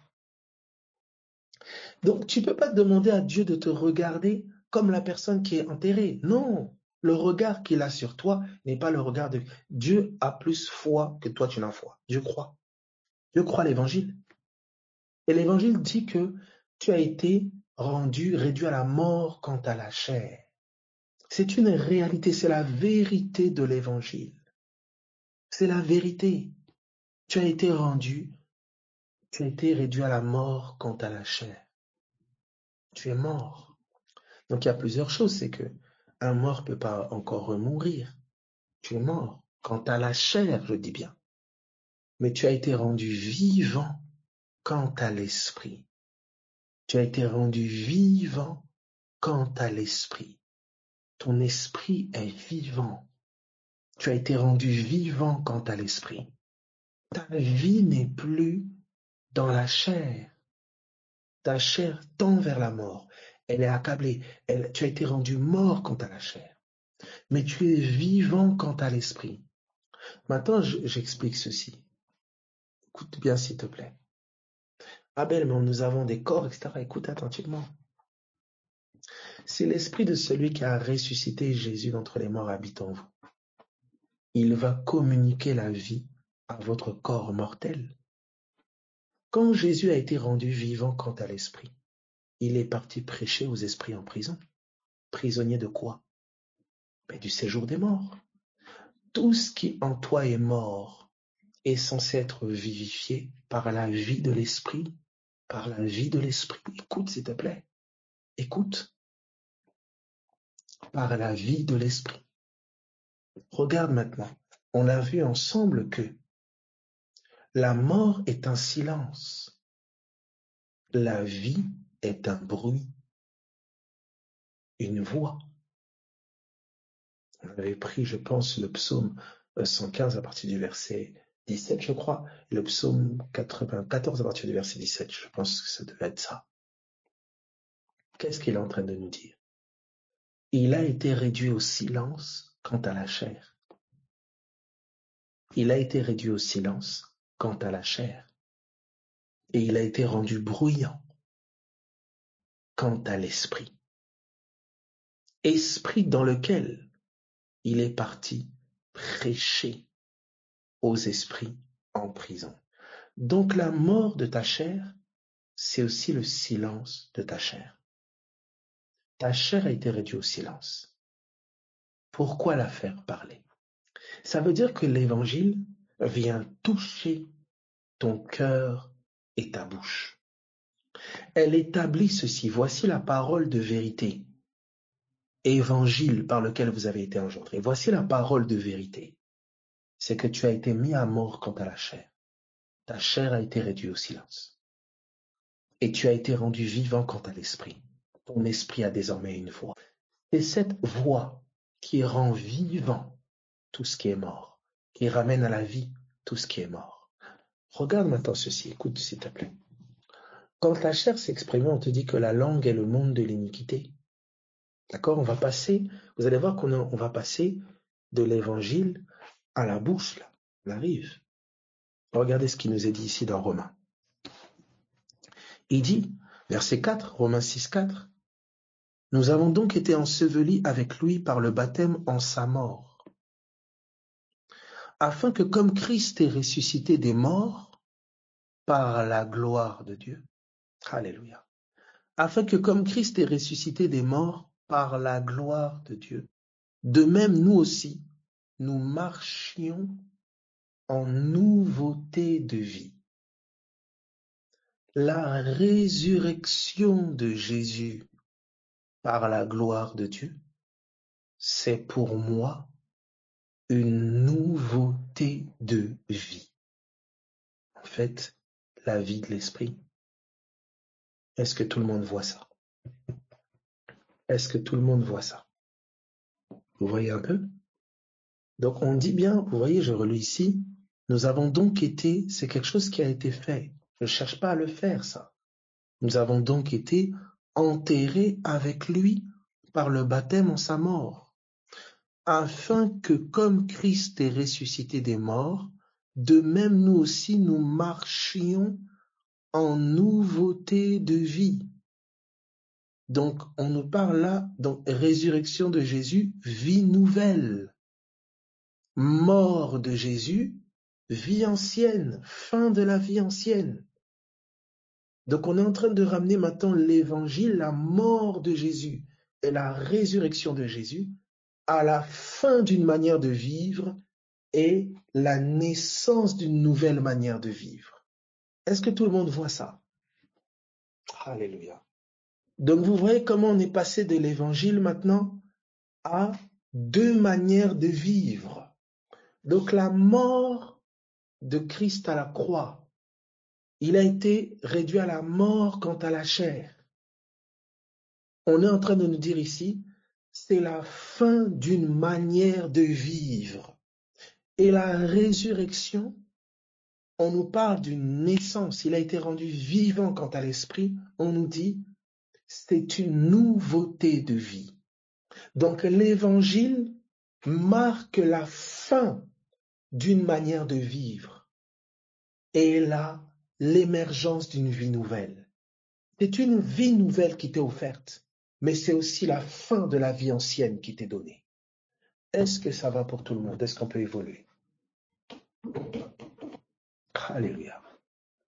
Donc, tu ne peux pas demander à Dieu de te regarder comme la personne qui est enterrée. Non, le regard qu'il a sur toi n'est pas le regard de... Dieu a plus foi que toi tu n'as foi. Dieu croit. Dieu croit l'évangile. Et l'évangile dit que tu as été réduit à la mort quant à la chair. C'est une réalité, c'est la vérité de l'évangile. C'est la vérité. Tu as été réduit à la mort quant à la chair. Tu es mort. Donc il y a plusieurs choses, c'est que un mort ne peut pas encore remourir. Tu es mort. Quant à la chair, je dis bien. Mais tu as été rendu vivant quant à l'esprit. Tu as été rendu vivant quant à l'esprit. Ton esprit est vivant. Tu as été rendu vivant quant à l'esprit. Ta vie n'est plus dans la chair. Ta chair tend vers la mort. Elle est accablée. Tu as été rendu mort quant à la chair. Mais tu es vivant quant à l'esprit. Maintenant, j'explique ceci. Écoute bien, s'il te plaît. Ah ben, mais nous avons des corps, etc. Écoute attentivement. Si l'esprit de celui qui a ressuscité Jésus d'entre les morts habite en vous, il va communiquer la vie à votre corps mortel. Quand Jésus a été rendu vivant quant à l'esprit, il est parti prêcher aux esprits en prison. Prisonnier de quoi? Ben, du séjour des morts. Tout ce qui en toi est mort est censé être vivifié par la vie de l'esprit. Par la vie de l'esprit. Écoute, s'il te plaît. Écoute. Par la vie de l'esprit. Regarde maintenant. On a vu ensemble que la mort est un silence. La vie est un bruit. Une voix. On avait pris, je pense, le psaume 115 à partir du verset 17, je crois, et le psaume 94 à partir du verset 17. Je pense que ça devait être ça. Qu'est-ce qu'il est en train de nous dire? Il a été réduit au silence quant à la chair. Il a été réduit au silence quant à la chair. Et il a été rendu bruyant quant à l'esprit. Esprit dans lequel il est parti prêcher aux esprits en prison. Donc la mort de ta chair, c'est aussi le silence de ta chair. Ta chair a été réduite au silence. Pourquoi la faire parler? Ça veut dire que l'évangile vient toucher ton cœur et ta bouche. Elle établit ceci. Voici la parole de vérité. Évangile par lequel vous avez été engendrés. Voici la parole de vérité. C'est que tu as été mis à mort quant à la chair. Ta chair a été réduite au silence. Et tu as été rendu vivant quant à l'esprit. Ton esprit a désormais une voix. C'est cette voix qui rend vivant tout ce qui est mort, qui ramène à la vie tout ce qui est mort. Regarde maintenant ceci, écoute s'il te plaît. Quand la chair s'exprime, on te dit que la langue est le monde de l'iniquité. D'accord? On va passer, vous allez voir qu'on va passer de l'évangile à la bouche, là. On arrive. Regardez ce qui nous est dit ici dans Romains. Il dit, verset 4, Romains 6, 4, « Nous avons donc été ensevelis avec lui par le baptême en sa mort, afin que comme Christ est ressuscité des morts par la gloire de Dieu, alléluia, afin que comme Christ est ressuscité des morts par la gloire de Dieu, de même nous aussi, nous marchions en nouveauté de vie. » La résurrection de Jésus par la gloire de Dieu, c'est pour moi une nouveauté de vie. En fait, la vie de l'esprit. Est-ce que tout le monde voit ça? Est-ce que tout le monde voit ça? Vous voyez un peu? Donc on dit bien, vous voyez, je relis ici, nous avons donc été, c'est quelque chose qui a été fait. Je ne cherche pas à le faire, ça. Nous avons donc été enterrés avec lui par le baptême en sa mort, afin que comme Christ est ressuscité des morts, de même nous aussi nous marchions en nouveauté de vie. Donc on nous parle là, donc résurrection de Jésus, vie nouvelle. Mort de Jésus, vie ancienne, fin de la vie ancienne. Donc on est en train de ramener maintenant l'évangile, la mort de Jésus et la résurrection de Jésus à la fin d'une manière de vivre et la naissance d'une nouvelle manière de vivre. Est-ce que tout le monde voit ça? Alléluia. Donc vous voyez comment on est passé de l'évangile maintenant à deux manières de vivre. Donc la mort de Christ à la croix, il a été réduit à la mort quant à la chair. On est en train de nous dire ici, c'est la fin d'une manière de vivre. Et la résurrection, on nous parle d'une naissance. Il a été rendu vivant quant à l'esprit. On nous dit, c'est une nouveauté de vie. Donc l'évangile marque la fin d'une manière de vivre et là, l'émergence d'une vie nouvelle. C'est une vie nouvelle qui t'est offerte, mais c'est aussi la fin de la vie ancienne qui t'est donnée. Est-ce que ça va pour tout le monde? Est-ce qu'on peut évoluer? Alléluia.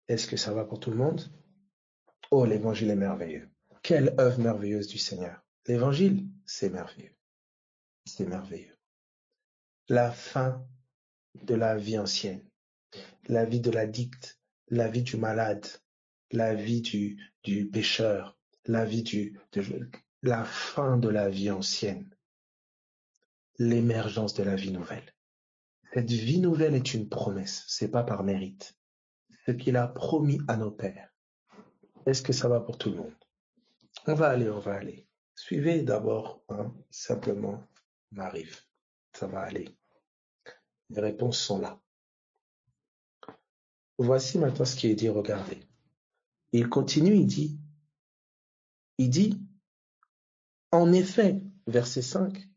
Est-ce que ça va pour tout le monde? Oh, l'évangile est merveilleux. Quelle œuvre merveilleuse du Seigneur. L'évangile, c'est merveilleux. C'est merveilleux. La fin de la vie ancienne, la vie de l'addict, la vie du malade, la vie du pécheur, la vie la fin de la vie ancienne, l'émergence de la vie nouvelle. Cette vie nouvelle est une promesse, c'est pas par mérite. Ce qu'il a promis à nos pères. Est-ce que ça va pour tout le monde? On va aller. Suivez d'abord, simplement, on arrive. Ça va aller. Les réponses sont là. Voici maintenant ce qui est dit, regardez. Il continue, il dit, en effet, verset 5,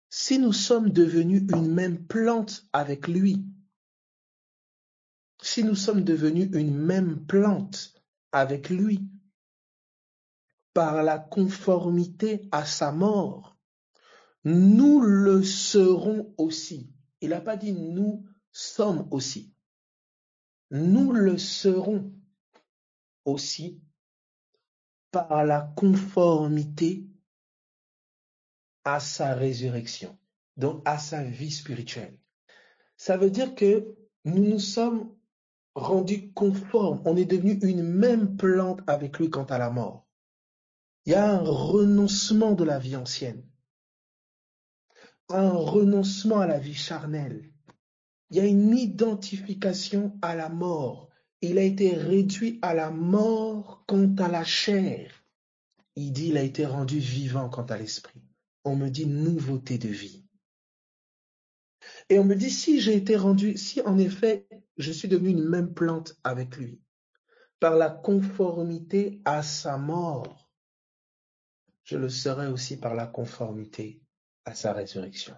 si nous sommes devenus une même plante avec lui, si nous sommes devenus une même plante avec lui, par la conformité à sa mort, nous le serons aussi. Il n'a pas dit nous sommes aussi. Nous le serons aussi par la conformité à sa résurrection, donc à sa vie spirituelle. Ça veut dire que nous nous sommes rendus conformes, on est devenu une même plante avec lui quant à la mort. Il y a un renoncement de la vie ancienne, un renoncement à la vie charnelle. Il y a une identification à la mort. Il a été réduit à la mort quant à la chair. Il dit il a été rendu vivant quant à l'esprit. On me dit nouveauté de vie. Et on me dit si j'ai été rendu, si en effet je suis devenu une même plante avec lui, par la conformité à sa mort, je le serai aussi par la conformité à sa résurrection.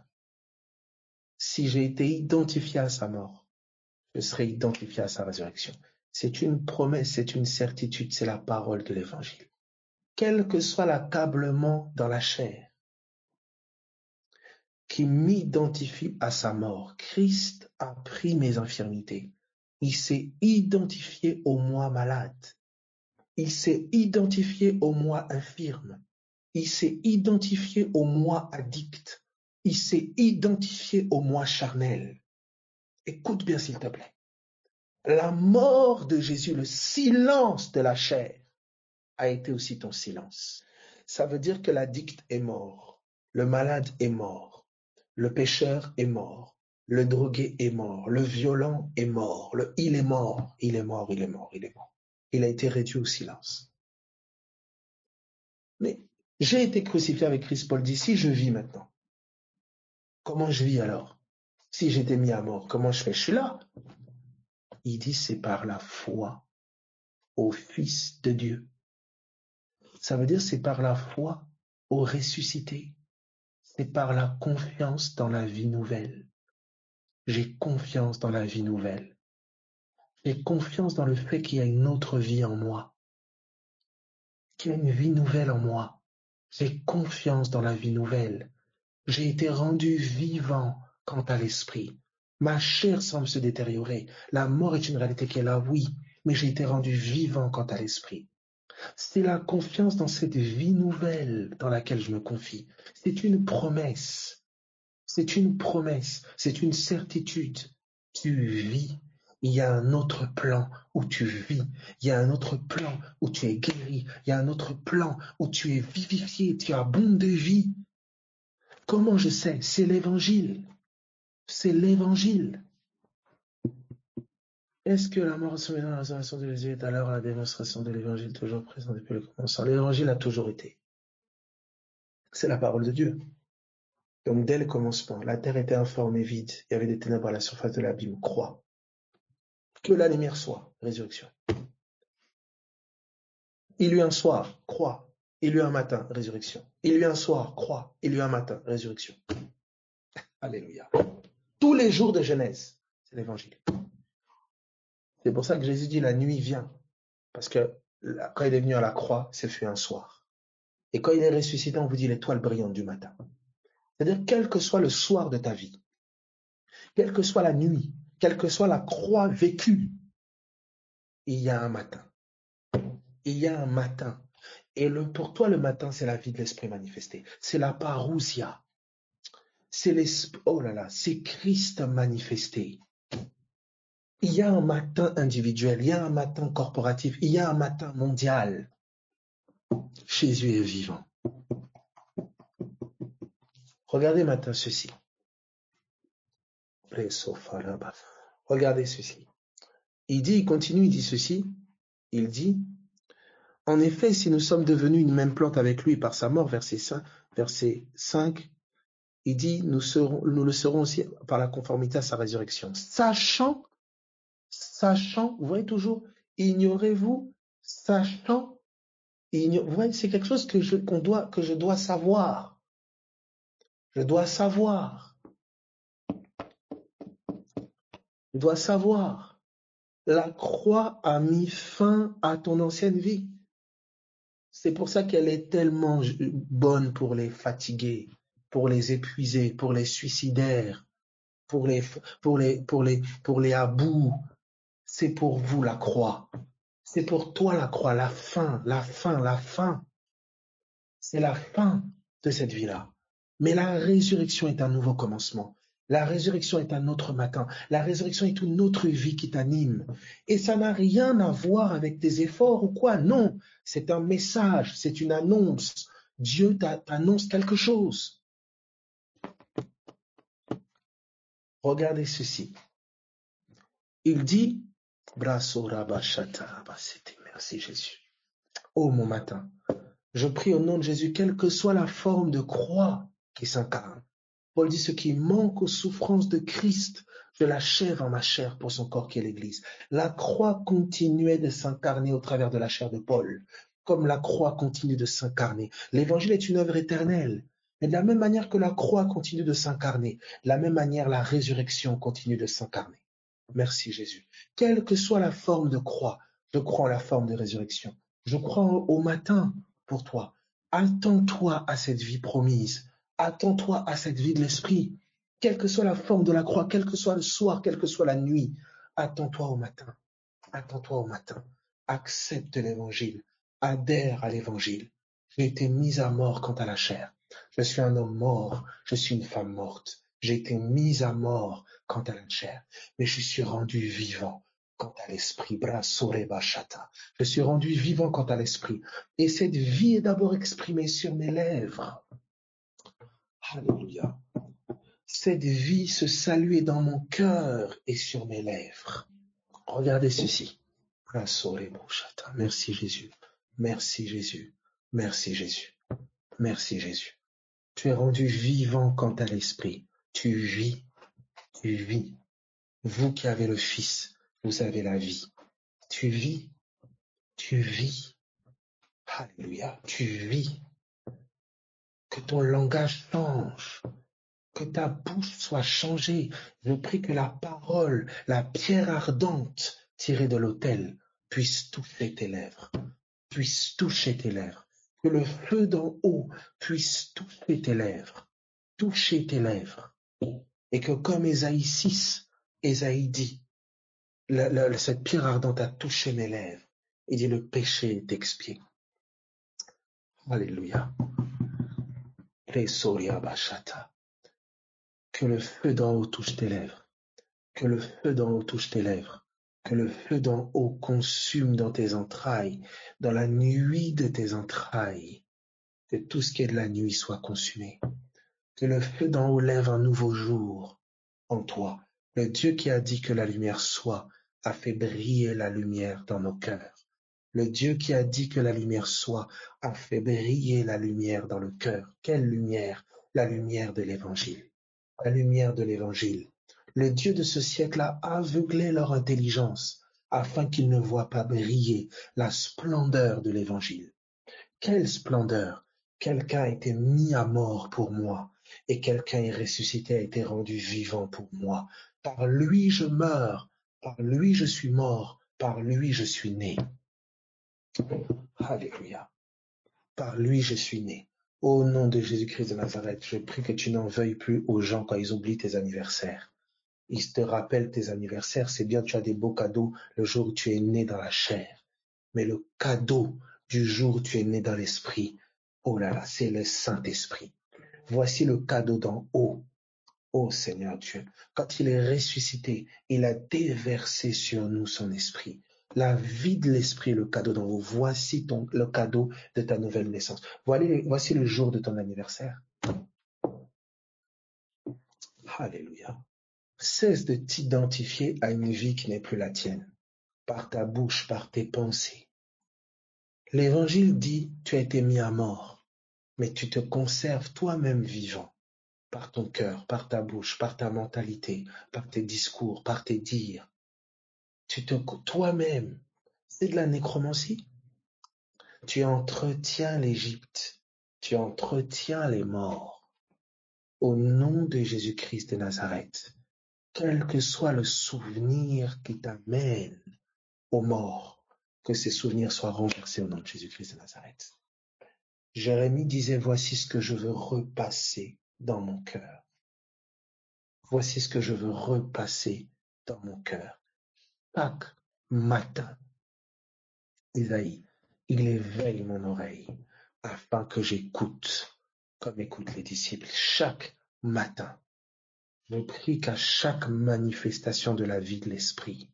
Si j'ai été identifié à sa mort, je serai identifié à sa résurrection. C'est une promesse, c'est une certitude, c'est la parole de l'Évangile. Quel que soit l'accablement dans la chair qui m'identifie à sa mort, Christ a pris mes infirmités. Il s'est identifié au moi malade. Il s'est identifié au moi infirme. Il s'est identifié au moi addict. Il s'est identifié au moi charnel. Écoute bien s'il te plaît. La mort de Jésus, le silence de la chair, a été aussi ton silence. Ça veut dire que l'addict est mort, le malade est mort, le pécheur est mort, le drogué est mort, le violent est mort, il est mort, il est mort, il est mort, il est mort. Il a été réduit au silence. Mais j'ai été crucifié avec Christ. Paul dit, si je vis maintenant, comment je vis alors? Si j'étais mis à mort, comment je fais? Je suis là. Il dit, c'est par la foi au Fils de Dieu. Ça veut dire c'est par la foi au ressuscité. C'est par la confiance dans la vie nouvelle. J'ai confiance dans la vie nouvelle. J'ai confiance dans le fait qu'il y a une autre vie en moi. Qu'il y a une vie nouvelle en moi. J'ai confiance dans la vie nouvelle. J'ai été rendu vivant quant à l'esprit. Ma chair semble se détériorer. La mort est une réalité qui est là, oui, mais j'ai été rendu vivant quant à l'esprit. C'est la confiance dans cette vie nouvelle dans laquelle je me confie. C'est une promesse. C'est une promesse. C'est une certitude. Tu vis. Il y a un autre plan où tu vis. Il y a un autre plan où tu es guéri. Il y a un autre plan où tu es vivifié. Tu abondes de vie. Comment je sais? C'est l'évangile. C'est l'évangile. Est-ce que la mort assommée dans la résurrection de Jésus est alors la démonstration de l'évangile toujours présent depuis le commencement? L'évangile a toujours été. C'est la parole de Dieu. Donc dès le commencement, la terre était informe et vide. Il y avait des ténèbres à la surface de l'abîme. Croix. Que la lumière soit. Résurrection. Il y eut un soir. Croix. Il y eut un matin. Résurrection. Il y eut un soir. Croix. Il y eut un matin. Résurrection. Alléluia. Tous les jours de Genèse, c'est l'évangile. C'est pour ça que Jésus dit la nuit vient. Parce que quand il est venu à la croix, ce fut un soir. Et quand il est ressuscité, on vous dit l'étoile brillante du matin. C'est-à-dire, quel que soit le soir de ta vie, quelle que soit la nuit, quelle que soit la croix vécue, il y a un matin. Il y a un matin. Et pour toi, le matin, c'est la vie de l'esprit manifesté. C'est la parousia. C'est l'esprit, oh là là, c'est Christ manifesté. Il y a un matin individuel, il y a un matin corporatif, il y a un matin mondial. Jésus est vivant. Regardez maintenant ceci. Regardez ceci. Il continue, il dit ceci. Il dit, en effet, si nous sommes devenus une même plante avec lui par sa mort, verset 5, il dit, nous le serons aussi par la conformité à sa résurrection. Sachant, vous voyez toujours, ignorez-vous, sachant, vous voyez, c'est quelque chose que je dois savoir. Je dois savoir. Je dois savoir. La croix a mis fin à ton ancienne vie. C'est pour ça qu'elle est tellement bonne pour les fatigués. pour les épuisés, pour les suicidaires, pour les abous. C'est pour vous la croix. C'est pour toi la croix, la fin. C'est la fin de cette vie-là. Mais la résurrection est un nouveau commencement. La résurrection est un autre matin. La résurrection est une autre vie qui t'anime. Et ça n'a rien à voir avec tes efforts ou quoi. Non, c'est un message, c'est une annonce. Dieu t'annonce quelque chose. Regardez ceci. Il dit, merci Jésus. Oh mon matin, je prie au nom de Jésus, quelle que soit la forme de croix qui s'incarne. Paul dit, ce qui manque aux souffrances de Christ, je l'achève en ma chair pour son corps qui est l'Église. La croix continuait de s'incarner au travers de la chair de Paul, comme la croix continue de s'incarner. L'Évangile est une œuvre éternelle. Mais de la même manière que la croix continue de s'incarner, de la même manière la résurrection continue de s'incarner. Merci Jésus. Quelle que soit la forme de croix, je crois en la forme de résurrection. Je crois au matin pour toi. Attends-toi à cette vie promise. Attends-toi à cette vie de l'esprit. Quelle que soit la forme de la croix, quel que soit le soir, quelle que soit la nuit, attends-toi au matin. Attends-toi au matin. Accepte l'évangile. Adhère à l'évangile. J'ai été mis à mort quant à la chair. Je suis un homme mort. Je suis une femme morte. J'ai été mis à mort quant à la chair. Mais je suis rendu vivant quant à l'esprit. Je suis rendu vivant quant à l'esprit. Et cette vie est d'abord exprimée sur mes lèvres. Alléluia. Cette vie, ce salut est dans mon cœur et sur mes lèvres. Regardez ceci. Merci Jésus. Merci Jésus. Merci Jésus. Merci Jésus. Tu es rendu vivant quant à l'esprit. Tu vis. Tu vis. Vous qui avez le Fils, vous avez la vie. Tu vis. Tu vis. Alléluia. Tu vis. Que ton langage change. Que ta bouche soit changée. Je prie que la parole, la pierre ardente tirée de l'autel, puisse toucher tes lèvres. Puisse toucher tes lèvres. Que le feu d'en haut puisse toucher tes lèvres. Toucher tes lèvres. Et que comme Ésaïe 6, Ésaïe dit, cette pierre ardente a touché mes lèvres. Il dit, le péché est expié. Alléluia. Que le feu d'en haut touche tes lèvres. Que le feu d'en haut touche tes lèvres. Que le feu d'en haut consume dans tes entrailles, dans la nuit de tes entrailles. Que tout ce qui est de la nuit soit consumé. Que le feu d'en haut lève un nouveau jour en toi. Le Dieu qui a dit que la lumière soit a fait briller la lumière dans nos cœurs. Le Dieu qui a dit que la lumière soit a fait briller la lumière dans le cœur. Quelle lumière? La lumière de l'Évangile. La lumière de l'Évangile. Le Dieu de ce siècle a aveuglé leur intelligence afin qu'ils ne voient pas briller la splendeur de l'Évangile. Quelle splendeur! Quelqu'un a été mis à mort pour moi et quelqu'un est ressuscité, a été rendu vivant pour moi. Par lui je meurs, par lui je suis mort, par lui je suis né. Alléluia. Par lui je suis né. Au nom de Jésus-Christ de Nazareth, je prie que tu n'en veuilles plus aux gens quand ils oublient tes anniversaires. Ils te rappellent tes anniversaires, c'est bien, tu as des beaux cadeaux le jour où tu es né dans la chair. Mais le cadeau du jour où tu es né dans l'esprit, oh là là, c'est le Saint-Esprit. Voici le cadeau d'en haut. Oh Seigneur Dieu, quand il est ressuscité, il a déversé sur nous son esprit. La vie de l'esprit, le cadeau d'en haut. Voici le cadeau de ta nouvelle naissance. Voici le jour de ton anniversaire. Alléluia. Cesse de t'identifier à une vie qui n'est plus la tienne, par ta bouche, par tes pensées. L'Évangile dit, tu as été mis à mort, mais tu te conserves toi-même vivant, par ton cœur, par ta bouche, par ta mentalité, par tes discours, par tes dires. Toi-même, c'est de la nécromancie. Tu entretiens l'Égypte, tu entretiens les morts. Au nom de Jésus-Christ de Nazareth, quel que soit le souvenir qui t'amène aux morts, que ces souvenirs soient renversés au nom de Jésus-Christ de Nazareth. Jérémie disait, voici ce que je veux repasser dans mon cœur. Voici ce que je veux repasser dans mon cœur. Chaque matin, Isaïe, il éveille mon oreille afin que j'écoute comme écoutent les disciples chaque matin. Je prie qu'à chaque manifestation de la vie de l'esprit,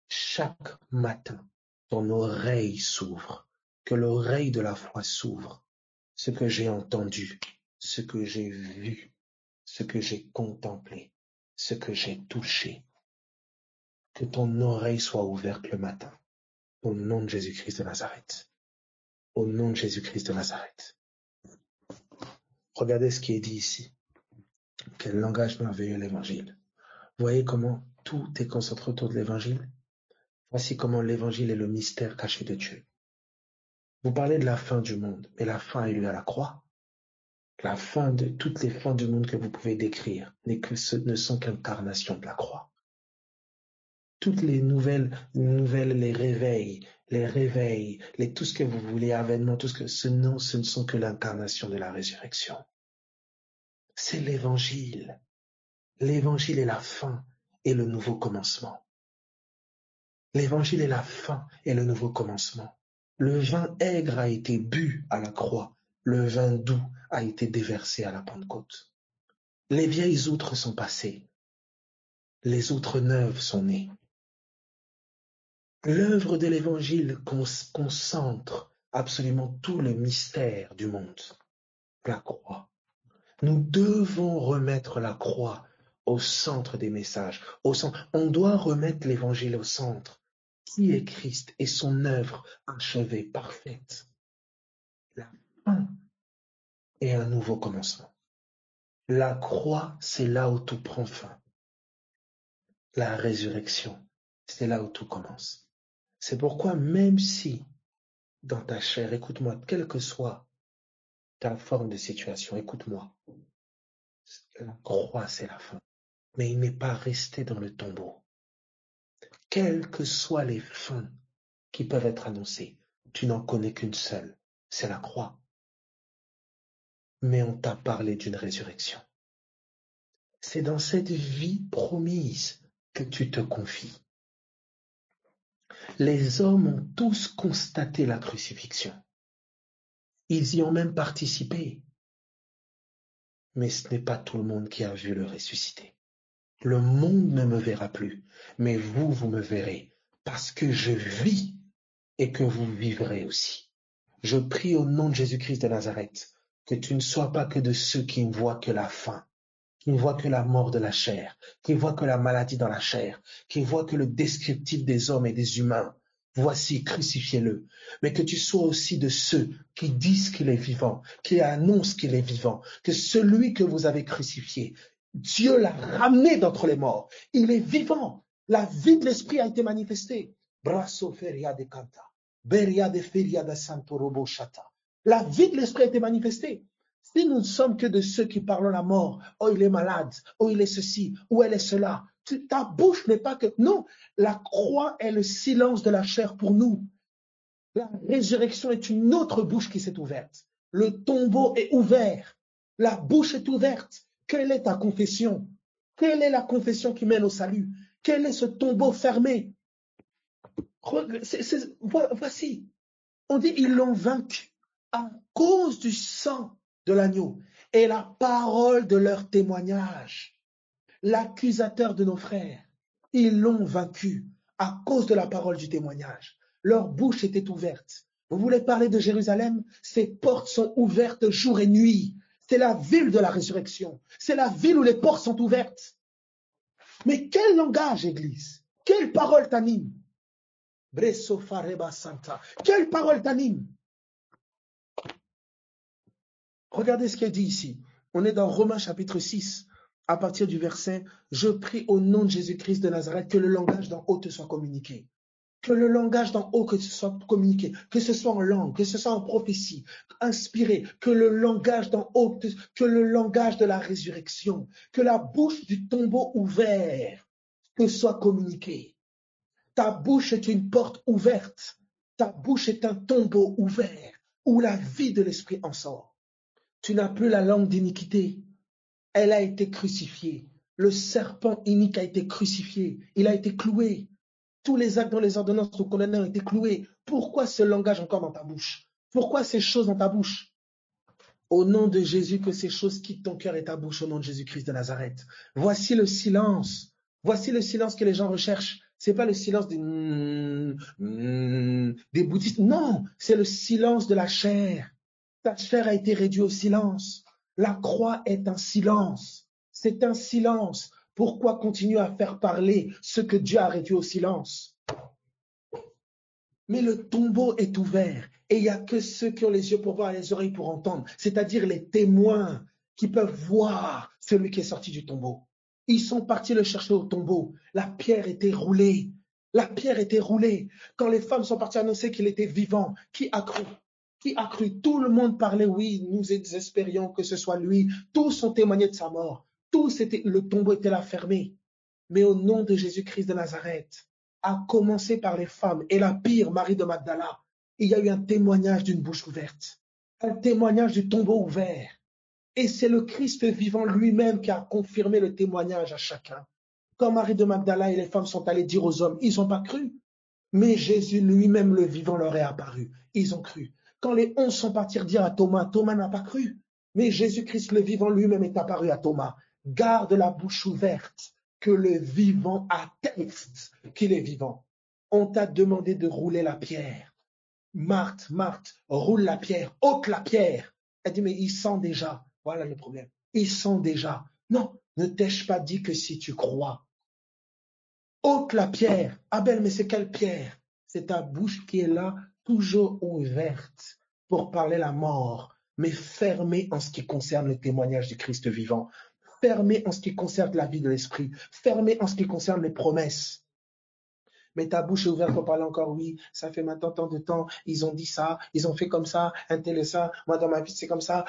chaque matin, ton oreille s'ouvre, que l'oreille de la foi s'ouvre. Ce que j'ai entendu, ce que j'ai vu, ce que j'ai contemplé, ce que j'ai touché, que ton oreille soit ouverte le matin. Au nom de Jésus-Christ de Nazareth. Au nom de Jésus-Christ de Nazareth. Regardez ce qui est dit ici. Quel langage merveilleux l'évangile. Voyez comment tout est concentré autour de l'évangile. Voici comment l'évangile est le mystère caché de Dieu. Vous parlez de la fin du monde, mais la fin a eu lieu à la croix. La fin de toutes les fins du monde que vous pouvez décrire ne sont qu'incarnations de la croix. Toutes les nouvelles, les réveils, tout ce que vous voulez, avènements, tout ce ne sont que l'incarnation de la résurrection. C'est l'évangile. L'évangile est la fin et le nouveau commencement. L'évangile est la fin et le nouveau commencement. Le vin aigre a été bu à la croix. Le vin doux a été déversé à la Pentecôte. Les vieilles outres sont passées. Les outres neuves sont nées. L'œuvre de l'Évangile concentre absolument tout le mystère du monde, la croix. Nous devons remettre la croix au centre des messages. On doit remettre l'Évangile au centre. Qui est Christ et son œuvre achevée, parfaite? La fin et un nouveau commencement. La croix, c'est là où tout prend fin. La résurrection, c'est là où tout commence. C'est pourquoi même si dans ta chair, écoute-moi, quelle que soit ta forme de situation, écoute-moi, la croix c'est la fin, mais il n'est pas resté dans le tombeau. Quelles que soient les fins qui peuvent être annoncées, tu n'en connais qu'une seule, c'est la croix. Mais on t'a parlé d'une résurrection. C'est dans cette vie promise que tu te confies. Les hommes ont tous constaté la crucifixion. Ils y ont même participé. Mais ce n'est pas tout le monde qui a vu le ressuscité. Le monde ne me verra plus, mais vous, vous me verrez, parce que je vis et que vous vivrez aussi. Je prie au nom de Jésus-Christ de Nazareth, que tu ne sois pas que de ceux qui ne voient que la fin, qui ne voient que la mort de la chair, qui ne voient que la maladie dans la chair, qui ne voient que le descriptif des hommes et des humains. Voici, crucifiez-le. Mais que tu sois aussi de ceux qui disent qu'il est vivant, qui annoncent qu'il est vivant, que celui que vous avez crucifié, Dieu l'a ramené d'entre les morts. Il est vivant. La vie de l'esprit a été manifestée. Brasso feria de canta, beria de feria de santo robo chata. La vie de l'esprit a été manifestée. Si nous ne sommes que de ceux qui parlent la mort, oh il est malade, oh il est ceci, ou elle est cela, ta bouche n'est pas que... Non, la croix est le silence de la chair pour nous. La résurrection est une autre bouche qui s'est ouverte. Le tombeau est ouvert. La bouche est ouverte. Quelle est ta confession? Quelle est la confession qui mène au salut? Quel est ce tombeau fermé? Voici. On dit ils l'ont vaincu à cause du sang de l'agneau et la parole de leur témoignage. L'accusateur de nos frères, ils l'ont vaincu à cause de la parole du témoignage. Leur bouche était ouverte. Vous voulez parler de Jérusalem? Ses portes sont ouvertes jour et nuit. C'est la ville de la résurrection. C'est la ville où les portes sont ouvertes. Mais quel langage, Église? Quelle parole t'anime? Bresso fareba santa. Quelle parole t'anime? Regardez ce qui est dit ici. On est dans Romains chapitre 6. À partir du verset, je prie au nom de Jésus-Christ de Nazareth que le langage d'en haut te soit communiqué. Que le langage d'en haut que ce soit communiqué, que ce soit en langue, que ce soit en prophétie, inspiré, que le langage d'en haut, que le langage de la résurrection, que la bouche du tombeau ouvert te soit communiqué. Ta bouche est une porte ouverte, ta bouche est un tombeau ouvert où la vie de l'esprit en sort. Tu n'as plus la langue d'iniquité. Elle a été crucifiée. Le serpent inique a été crucifié. Il a été cloué. Tous les actes dans les ordonnances de condamnés ont été cloués. Pourquoi ce langage encore dans ta bouche? Pourquoi ces choses dans ta bouche? Au nom de Jésus, que ces choses quittent ton cœur et ta bouche au nom de Jésus-Christ de Nazareth. Voici le silence. Voici le silence que les gens recherchent. C'est pas le silence des bouddhistes. Non, c'est le silence de la chair. Ta chair a été réduite au silence. La croix est un silence. C'est un silence. Pourquoi continuer à faire parler ce que Dieu a réduit au silence? Mais le tombeau est ouvert et il n'y a que ceux qui ont les yeux pour voir et les oreilles pour entendre, c'est-à-dire les témoins qui peuvent voir celui qui est sorti du tombeau. Ils sont partis le chercher au tombeau. La pierre était roulée. La pierre était roulée. Quand les femmes sont parties annoncer qu'il était vivant, qui a cru? Qui a cru? Tout le monde parlait, oui, nous espérions que ce soit lui. Tous ont témoigné de sa mort. Le tombeau était là fermé. Mais au nom de Jésus-Christ de Nazareth, à commencer par les femmes et la pire, Marie de Magdala, il y a eu un témoignage d'une bouche ouverte, un témoignage du tombeau ouvert. Et c'est le Christ vivant lui-même qui a confirmé le témoignage à chacun. Quand Marie de Magdala et les femmes sont allées dire aux hommes, ils n'ont pas cru. Mais Jésus lui-même, le vivant, leur est apparu. Ils ont cru. Quand les 11 sont partis dire à Thomas, Thomas n'a pas cru. Mais Jésus-Christ, le vivant, lui-même est apparu à Thomas. Garde la bouche ouverte, que le vivant atteste qu'il est vivant. On t'a demandé de rouler la pierre. Marthe, roule la pierre, ôte la pierre. Elle dit, mais il sent déjà. Voilà le problème. Il sent déjà. Non, ne t'ai-je pas dit que si tu crois, ôte la pierre. Ah ben, mais c'est quelle pierre? C'est ta bouche qui est là, toujours ouverte pour parler la mort, mais fermée en ce qui concerne le témoignage du Christ vivant, fermée en ce qui concerne la vie de l'esprit, fermée en ce qui concerne les promesses. Mais ta bouche est ouverte pour parler encore, oui, ça fait maintenant tant de temps, ils ont dit ça, ils ont fait comme ça, un tel et ça, moi dans ma vie c'est comme ça,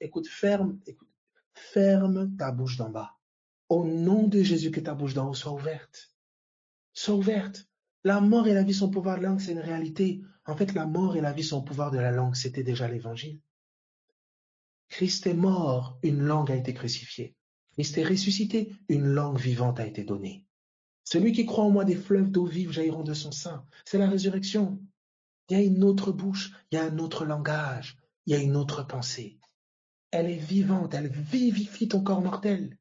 écoute, ferme ta bouche d'en bas. Au nom de Jésus, que ta bouche d'en haut soit ouverte. Sois ouverte. La mort et la vie sont au pouvoir de la langue, c'est une réalité. En fait, la mort et la vie sont au pouvoir de la langue, c'était déjà l'évangile. Christ est mort, une langue a été crucifiée. Christ est ressuscité, une langue vivante a été donnée. Celui qui croit en moi, des fleuves d'eau vive jailliront de son sein. C'est la résurrection. Il y a une autre bouche, il y a un autre langage, il y a une autre pensée. Elle est vivante, elle vivifie ton corps mortel.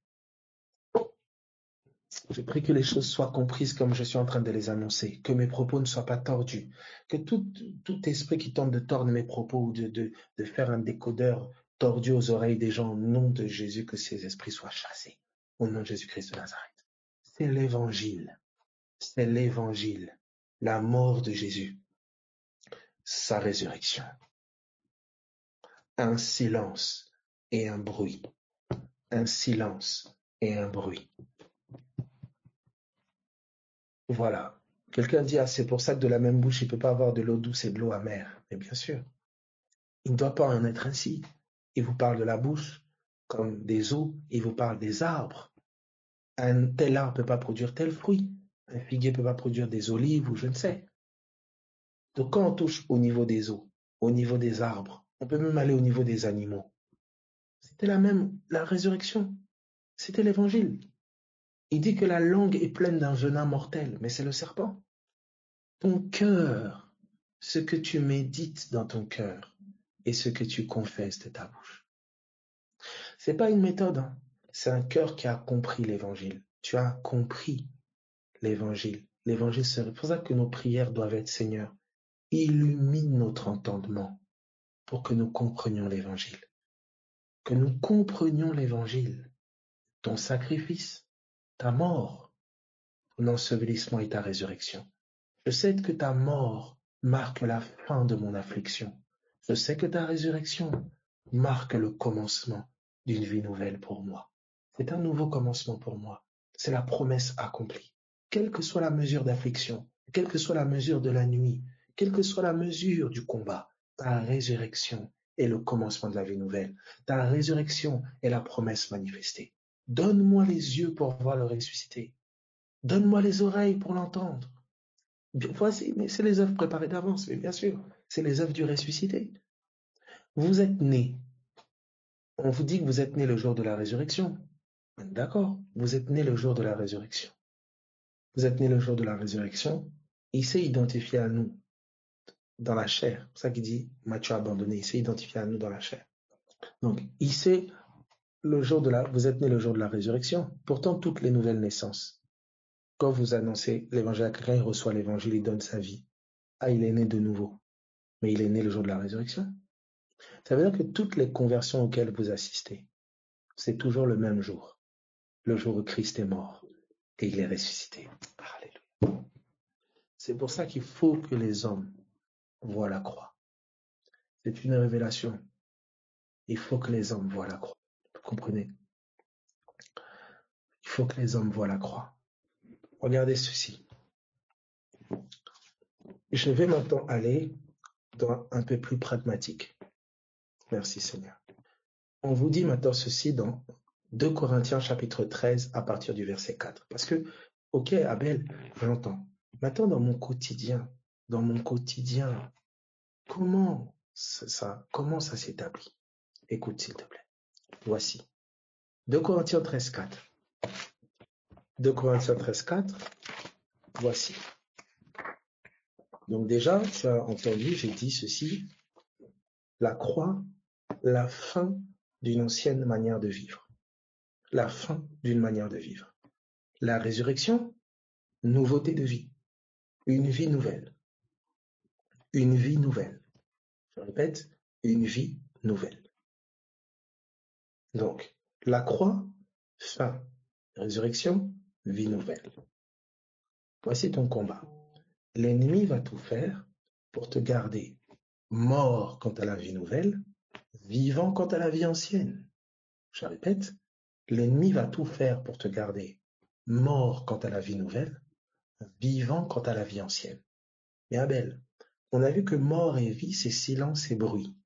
Je prie que les choses soient comprises comme je suis en train de les annoncer, que mes propos ne soient pas tordus, que tout esprit qui tente de tordre mes propos ou de faire un décodeur tordu aux oreilles des gens, au nom de Jésus, que ces esprits soient chassés, au nom de Jésus-Christ de Nazareth. C'est l'évangile, la mort de Jésus, sa résurrection. Un silence et un bruit, un silence et un bruit. Voilà. Quelqu'un dit, ah, c'est pour ça que de la même bouche, il ne peut pas avoir de l'eau douce et de l'eau amère. Mais bien sûr, il ne doit pas en être ainsi. Il vous parle de la bouche comme des eaux, il vous parle des arbres. Un tel arbre ne peut pas produire tel fruit. Un figuier ne peut pas produire des olives ou je ne sais. Donc quand on touche au niveau des eaux, au niveau des arbres, on peut même aller au niveau des animaux. C'était la résurrection. C'était l'évangile. Il dit que la langue est pleine d'un venin mortel, mais c'est le serpent. Ton cœur, ce que tu médites dans ton cœur et ce que tu confesses de ta bouche. C'est pas une méthode, hein. C'est un cœur qui a compris l'évangile. Tu as compris l'évangile. L'évangile, c'est pour ça que nos prières doivent être, Seigneur, illumine notre entendement pour que nous comprenions l'évangile. Que nous comprenions l'évangile, ton sacrifice, ta mort, ton ensevelissement et ta résurrection. Je sais que ta mort marque la fin de mon affliction. Je sais que ta résurrection marque le commencement d'une vie nouvelle pour moi. C'est un nouveau commencement pour moi. C'est la promesse accomplie. Quelle que soit la mesure d'affliction, quelle que soit la mesure de la nuit, quelle que soit la mesure du combat, ta résurrection est le commencement de la vie nouvelle. Ta résurrection est la promesse manifestée. Donne-moi les yeux pour voir le ressuscité. Donne-moi les oreilles pour l'entendre. Voici, mais c'est les œuvres préparées d'avance, mais bien sûr, c'est les œuvres du ressuscité. Vous êtes nés On vous dit que vous êtes né le jour de la résurrection. D'accord, vous êtes né le jour de la résurrection. Vous êtes né le jour de la résurrection. Il s'est identifié à nous dans la chair. C'est pour ça qu'il dit Matthieu abandonné. Il s'est identifié à nous dans la chair. Donc, vous êtes né le jour de la résurrection. Pourtant, toutes les nouvelles naissances, quand vous annoncez l'évangile à quelqu'un, il reçoit l'évangile, il donne sa vie. Ah, il est né de nouveau. Mais il est né le jour de la résurrection. Ça veut dire que toutes les conversions auxquelles vous assistez, c'est toujours le même jour. Le jour où Christ est mort et il est ressuscité. Alléluia. C'est pour ça qu'il faut que les hommes voient la croix. C'est une révélation. Il faut que les hommes voient la croix. Vous comprenez? Il faut que les hommes voient la croix. Regardez ceci. Je vais maintenant aller dans un peu plus pragmatique. Merci Seigneur. On vous dit maintenant ceci dans 2 Corinthiens chapitre 13 à partir du verset 4. Parce que, ok Abel, j'entends. Maintenant dans mon quotidien, comment ça s'établit? Écoute s'il te plaît. Voici. 2 Corinthiens 13, 4. 2 Corinthiens 13, 4. Voici. Donc déjà, tu as entendu, j'ai dit ceci. La croix, la fin d'une ancienne manière de vivre. La fin d'une manière de vivre. La résurrection, nouveauté de vie. Une vie nouvelle. Une vie nouvelle. Je répète, une vie nouvelle. Donc, la croix, fin. Résurrection, vie nouvelle. Voici ton combat. L'ennemi va tout faire pour te garder mort quant à la vie nouvelle, vivant quant à la vie ancienne. Je répète, l'ennemi va tout faire pour te garder mort quant à la vie nouvelle, vivant quant à la vie ancienne. Mais Abel, on a vu que mort et vie, c'est silence et bruit.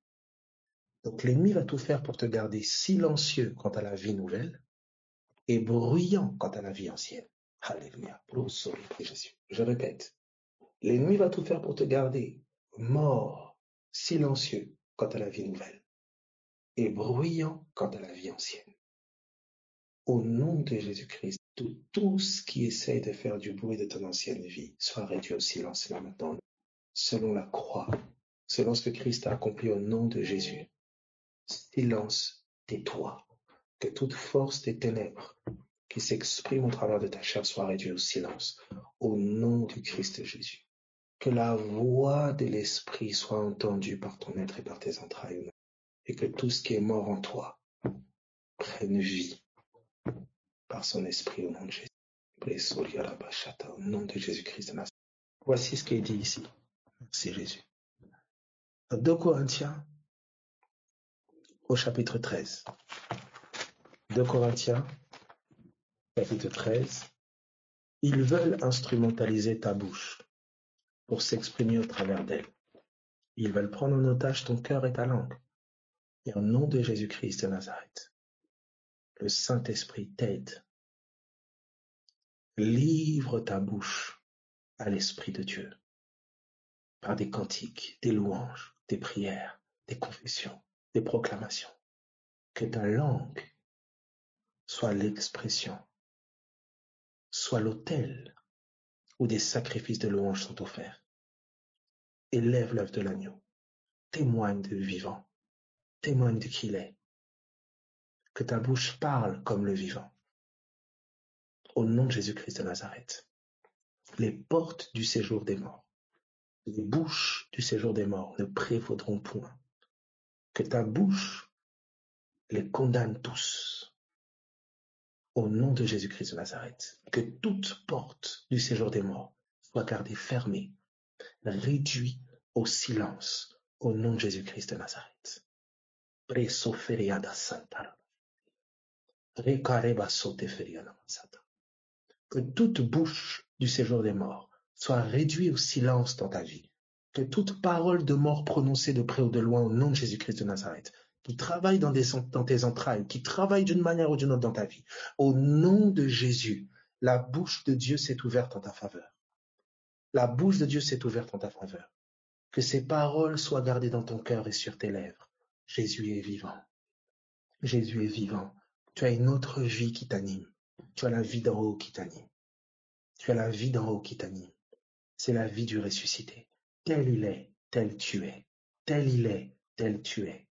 Donc l'ennemi va tout faire pour te garder silencieux quant à la vie nouvelle et bruyant quant à la vie ancienne. Alléluia. Jésus. Je répète, l'ennemi va tout faire pour te garder mort, silencieux quant à la vie nouvelle et bruyant quant à la vie ancienne. Au nom de Jésus-Christ, tout ce qui essaye de faire du bruit de ton ancienne vie soit réduit au silence là maintenant, selon la croix, selon ce que Christ a accompli au nom de Jésus. Silence, tais-toi, que toute force des ténèbres qui s'exprime au travers de ta chair soit réduite au silence, au nom du Christ Jésus. Que la voix de l'Esprit soit entendue par ton être et par tes entrailles, et que tout ce qui est mort en toi prenne vie par son Esprit au nom de Jésus. Au nom de Jésus-Christ de Nazareth. Voici ce qui est dit ici. Merci Jésus. Dans 2 Corinthiens, au chapitre 13. 2 Corinthiens, chapitre 13. Ils veulent instrumentaliser ta bouche pour s'exprimer au travers d'elle. Ils veulent prendre en otage ton cœur et ta langue. Et au nom de Jésus-Christ de Nazareth, le Saint-Esprit t'aide. Livre ta bouche à l'Esprit de Dieu par des cantiques, des louanges, des prières, des confessions, des proclamations. Que ta langue soit l'expression, soit l'autel où des sacrifices de louange sont offerts. Élève l'œuvre de l'agneau, témoigne de vivant, témoigne de qui il est. Que ta bouche parle comme le vivant. Au nom de Jésus-Christ de Nazareth, les portes du séjour des morts, les bouches du séjour des morts ne prévaudront point. Que ta bouche les condamne tous. Au nom de Jésus-Christ de Nazareth, que toute porte du séjour des morts soit gardée fermée, réduite au silence, au nom de Jésus-Christ de Nazareth. Que toute bouche du séjour des morts soit réduite au silence dans ta vie. Que toute parole de mort prononcée de près ou de loin au nom de Jésus-Christ de Nazareth, qui travaille dans tes entrailles, qui travaille d'une manière ou d'une autre dans ta vie, au nom de Jésus, la bouche de Dieu s'est ouverte en ta faveur. La bouche de Dieu s'est ouverte en ta faveur. Que ces paroles soient gardées dans ton cœur et sur tes lèvres. Jésus est vivant. Jésus est vivant. Tu as une autre vie qui t'anime. Tu as la vie d'en haut qui t'anime. Tu as la vie d'en haut qui t'anime. C'est la vie du ressuscité. Tel il est, tel tu es. Tel il est, tel tu es.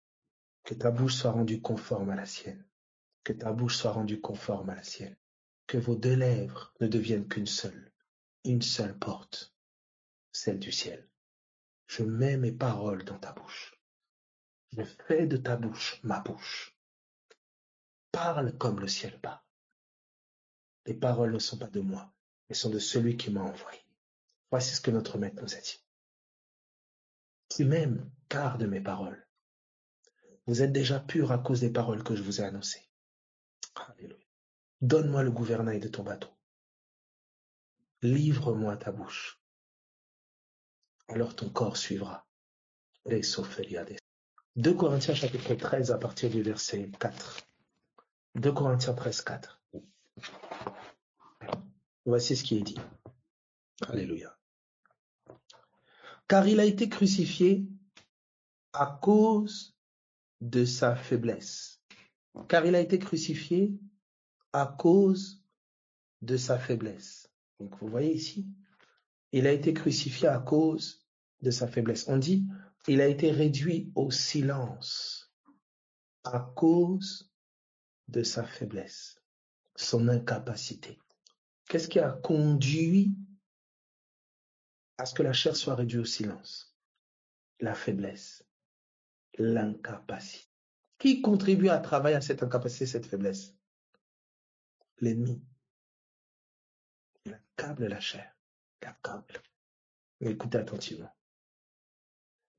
Que ta bouche soit rendue conforme à la sienne. Que ta bouche soit rendue conforme à la sienne. Que vos deux lèvres ne deviennent qu'une seule porte, celle du ciel. Je mets mes paroles dans ta bouche. Je fais de ta bouche ma bouche. Parle comme le ciel parle. Les paroles ne sont pas de moi, elles sont de celui qui m'a envoyé. Voici ce que notre maître nous a dit. Tu m'aimes, garde mes paroles. Vous êtes déjà purs à cause des paroles que je vous ai annoncées. Alléluia. Donne-moi le gouvernail de ton bateau. Livre-moi ta bouche. Alors ton corps suivra. 2 Corinthiens chapitre 13 à partir du verset 4. 2 Corinthiens 13, 4. Voici ce qui est dit. Alléluia. Car il a été crucifié à cause de sa faiblesse. Car il a été crucifié à cause de sa faiblesse. Donc vous voyez ici, il a été crucifié à cause de sa faiblesse. On dit, il a été réduit au silence à cause de sa faiblesse, son incapacité. Qu'est-ce qui a conduit à ce que la chair soit réduite au silence? La faiblesse, l'incapacité. Qui contribue à travailler à cette incapacité, cette faiblesse? L'ennemi. Il accable la chair. Il accable. Écoutez attentivement.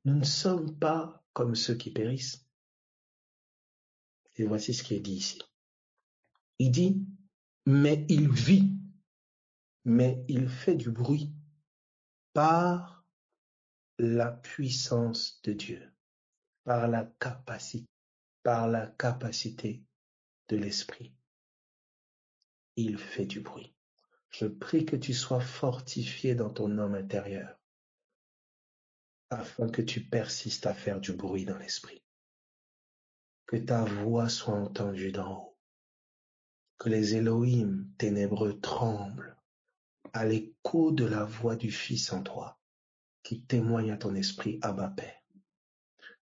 Nous ne sommes pas comme ceux qui périssent. Et voici ce qui est dit ici. Il dit, mais il vit, mais il fait du bruit par la puissance de Dieu, par la capacité de l'esprit. Il fait du bruit. Je prie que tu sois fortifié dans ton homme intérieur, afin que tu persistes à faire du bruit dans l'esprit. Que ta voix soit entendue d'en haut. Que les Elohim ténébreux tremblent à l'écho de la voix du Fils en toi, qui témoigne à ton esprit, Abba Père.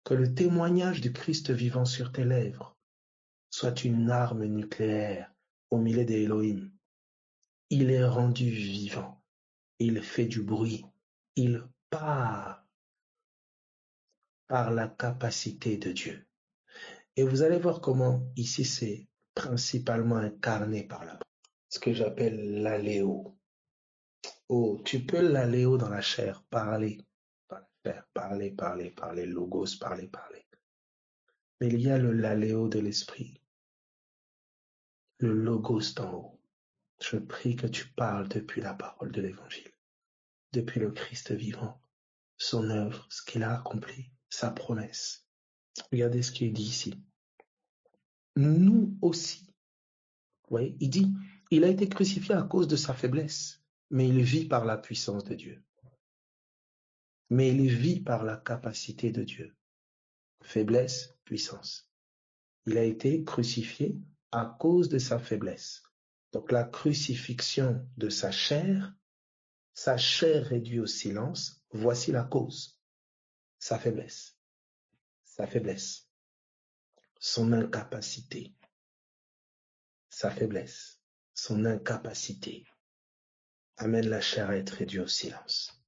Que le témoignage du Christ vivant sur tes lèvres soit une arme nucléaire au milieu des Elohim. Il est rendu vivant, il fait du bruit, il part par la capacité de Dieu. Et vous allez voir comment ici c'est principalement incarné par là. Ce que j'appelle l'aléo. Oh, tu peux l'aléo dans la chair, parler, dans la chair, parler, logos, parler. Mais il y a le l'aléo de l'esprit, le logos d'en haut. Je prie que tu parles depuis la parole de l'évangile, depuis le Christ vivant, son œuvre, ce qu'il a accompli, sa promesse. Regardez ce qui est dit ici. Nous aussi. Vous voyez, il dit, il a été crucifié à cause de sa faiblesse, mais il vit par la puissance de Dieu. Mais il vit par la capacité de Dieu. Faiblesse, puissance. Il a été crucifié à cause de sa faiblesse. Donc la crucifixion de sa chair réduite au silence, voici la cause. Sa faiblesse, son incapacité, sa faiblesse, son incapacité amène la chair à être réduite au silence.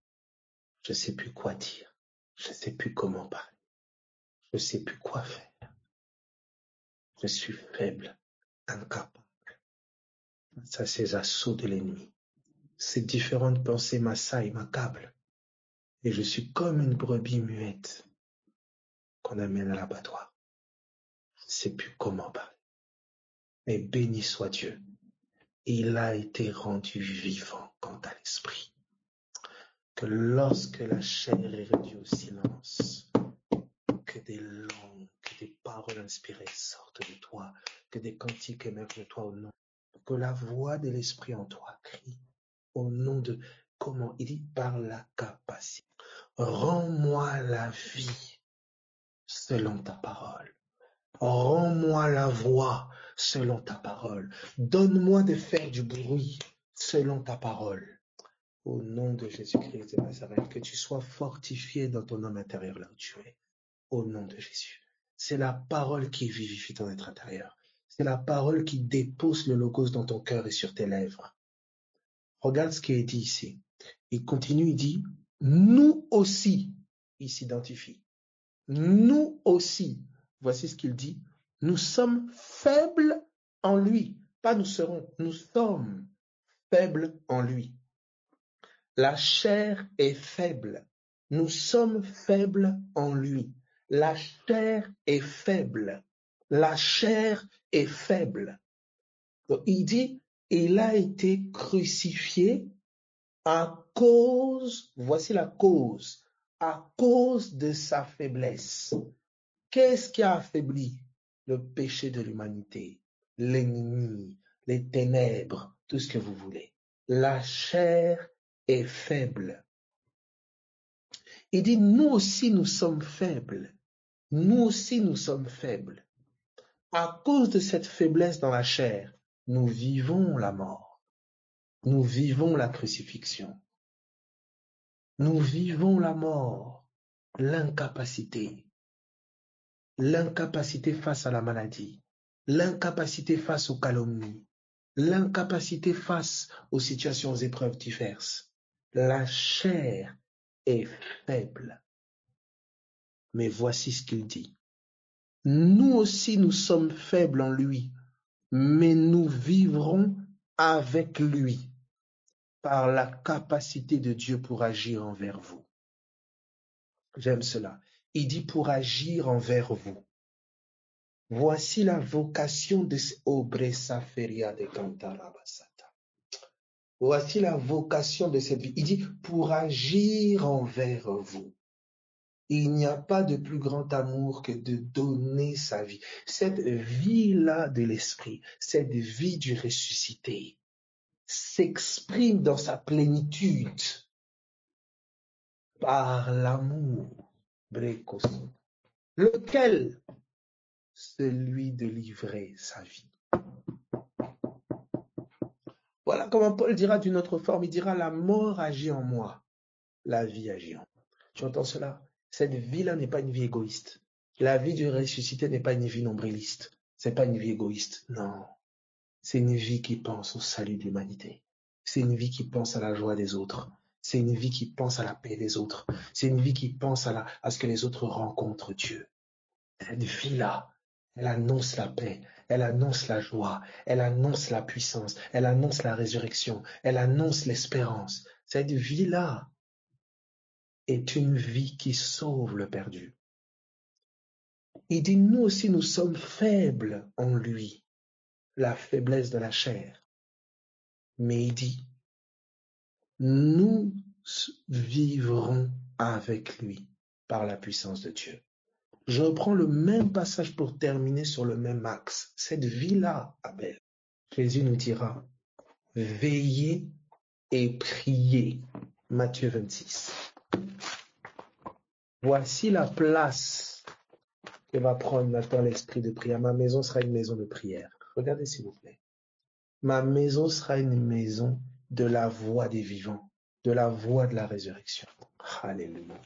Je ne sais plus quoi dire, je ne sais plus comment parler, je ne sais plus quoi faire. Je suis faible, incapable. Ça, c'est les assauts de l'ennemi. Ces différentes pensées m'assaillent, m'accablent. Et je suis comme une brebis muette qu'on amène à l'abattoir. Je ne sais plus comment parler. Mais béni soit Dieu. Il a été rendu vivant quant à l'esprit. Que lorsque la chair est réduite au silence, que des langues, que des paroles inspirées sortent de toi, que des cantiques émergent de toi au nom. Que la voix de l'esprit en toi crie au nom de, comment il dit, par la capacité. Rends-moi la vie selon ta parole. Rends-moi la voix selon ta parole. Donne-moi de faire du bruit selon ta parole. Au nom de Jésus-Christ de Nazareth, que tu sois fortifié dans ton homme intérieur là où tu es. Au nom de Jésus. C'est la parole qui vivifie ton être intérieur. C'est la parole qui dépose le logos dans ton cœur et sur tes lèvres. Regarde ce qui est dit ici. Il continue, il dit, nous aussi, il s'identifie. Nous aussi, voici ce qu'il dit, nous sommes faibles en lui. Pas nous serons, nous sommes faibles en lui. La chair est faible. Nous sommes faibles en lui. La chair est faible. La chair est faible. Donc, il dit, il a été crucifié à cause, voici la cause, à cause de sa faiblesse. Qu'est-ce qui a affaibli? Le péché de l'humanité, l'ennemi, les ténèbres, tout ce que vous voulez. La chair est faible. Il dit, nous aussi nous sommes faibles. Nous aussi nous sommes faibles. À cause de cette faiblesse dans la chair, nous vivons la mort. Nous vivons la crucifixion. Nous vivons la mort, l'incapacité. L'incapacité face à la maladie. L'incapacité face aux calomnies. L'incapacité face aux situations épreuves diverses. La chair est faible. Mais voici ce qu'il dit. Nous aussi, nous sommes faibles en lui, mais nous vivrons avec lui par la capacité de Dieu pour agir envers vous. J'aime cela. Il dit pour agir envers vous. Voici la vocation de Obresa Feria de Cantarabasata. Voici la vocation de cette vie. Il dit pour agir envers vous. Il n'y a pas de plus grand amour que de donner sa vie. Cette vie-là de l'esprit, cette vie du ressuscité, s'exprime dans sa plénitude par l'amour, lequel? Celui de livrer sa vie. Voilà comment Paul dira d'une autre forme, il dira la mort agit en moi, la vie agit en moi. Tu entends cela? Cette vie-là n'est pas une vie égoïste. La vie du ressuscité n'est pas une vie nombriliste. C'est pas une vie égoïste. Non. C'est une vie qui pense au salut de l'humanité. C'est une vie qui pense à la joie des autres. C'est une vie qui pense à la paix des autres. C'est une vie qui pense à ce que les autres rencontrent Dieu. Cette vie-là, elle annonce la paix, elle annonce la joie, elle annonce la puissance, elle annonce la résurrection, elle annonce l'espérance. Cette vie-là est une vie qui sauve le perdu. Il dit, nous aussi, nous sommes faibles en lui, la faiblesse de la chair. Mais il dit, nous vivrons avec lui par la puissance de Dieu. Je reprends le même passage pour terminer sur le même axe. Cette vie-là, Abel, Jésus nous dira, veillez et priez. Matthieu 26. Voici la place que va prendre maintenant l'esprit de prière. Ma maison sera une maison de prière. Regardez s'il vous plaît. Ma maison sera une maison de la voix des vivants, de la voix de la résurrection. Alléluia.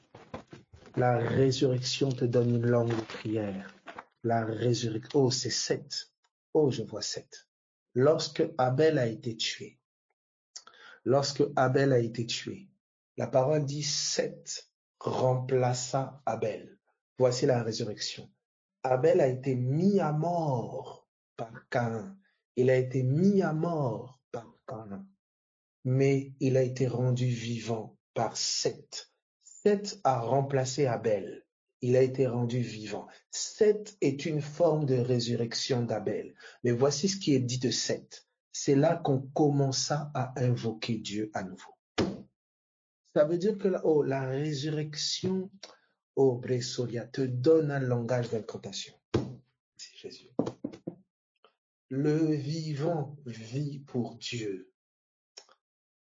La résurrection te donne une langue de prière. La résurrection. Oh, c'est 7. Oh, je vois 7. Lorsque Abel a été tué, la parole dit 7 remplaça Abel. Voici la résurrection. Abel a été mis à mort par Caïn. Il a été mis à mort par Caïn. Mais il a été rendu vivant par Seth. Seth a remplacé Abel. Il a été rendu vivant. Seth est une forme de résurrection d'Abel. Mais voici ce qui est dit de Seth. C'est là qu'on commença à invoquer Dieu à nouveau. Ça veut dire que la résurrection, Bressolia, te donne un langage d'incantation. C'est Jésus. Le vivant vit pour Dieu.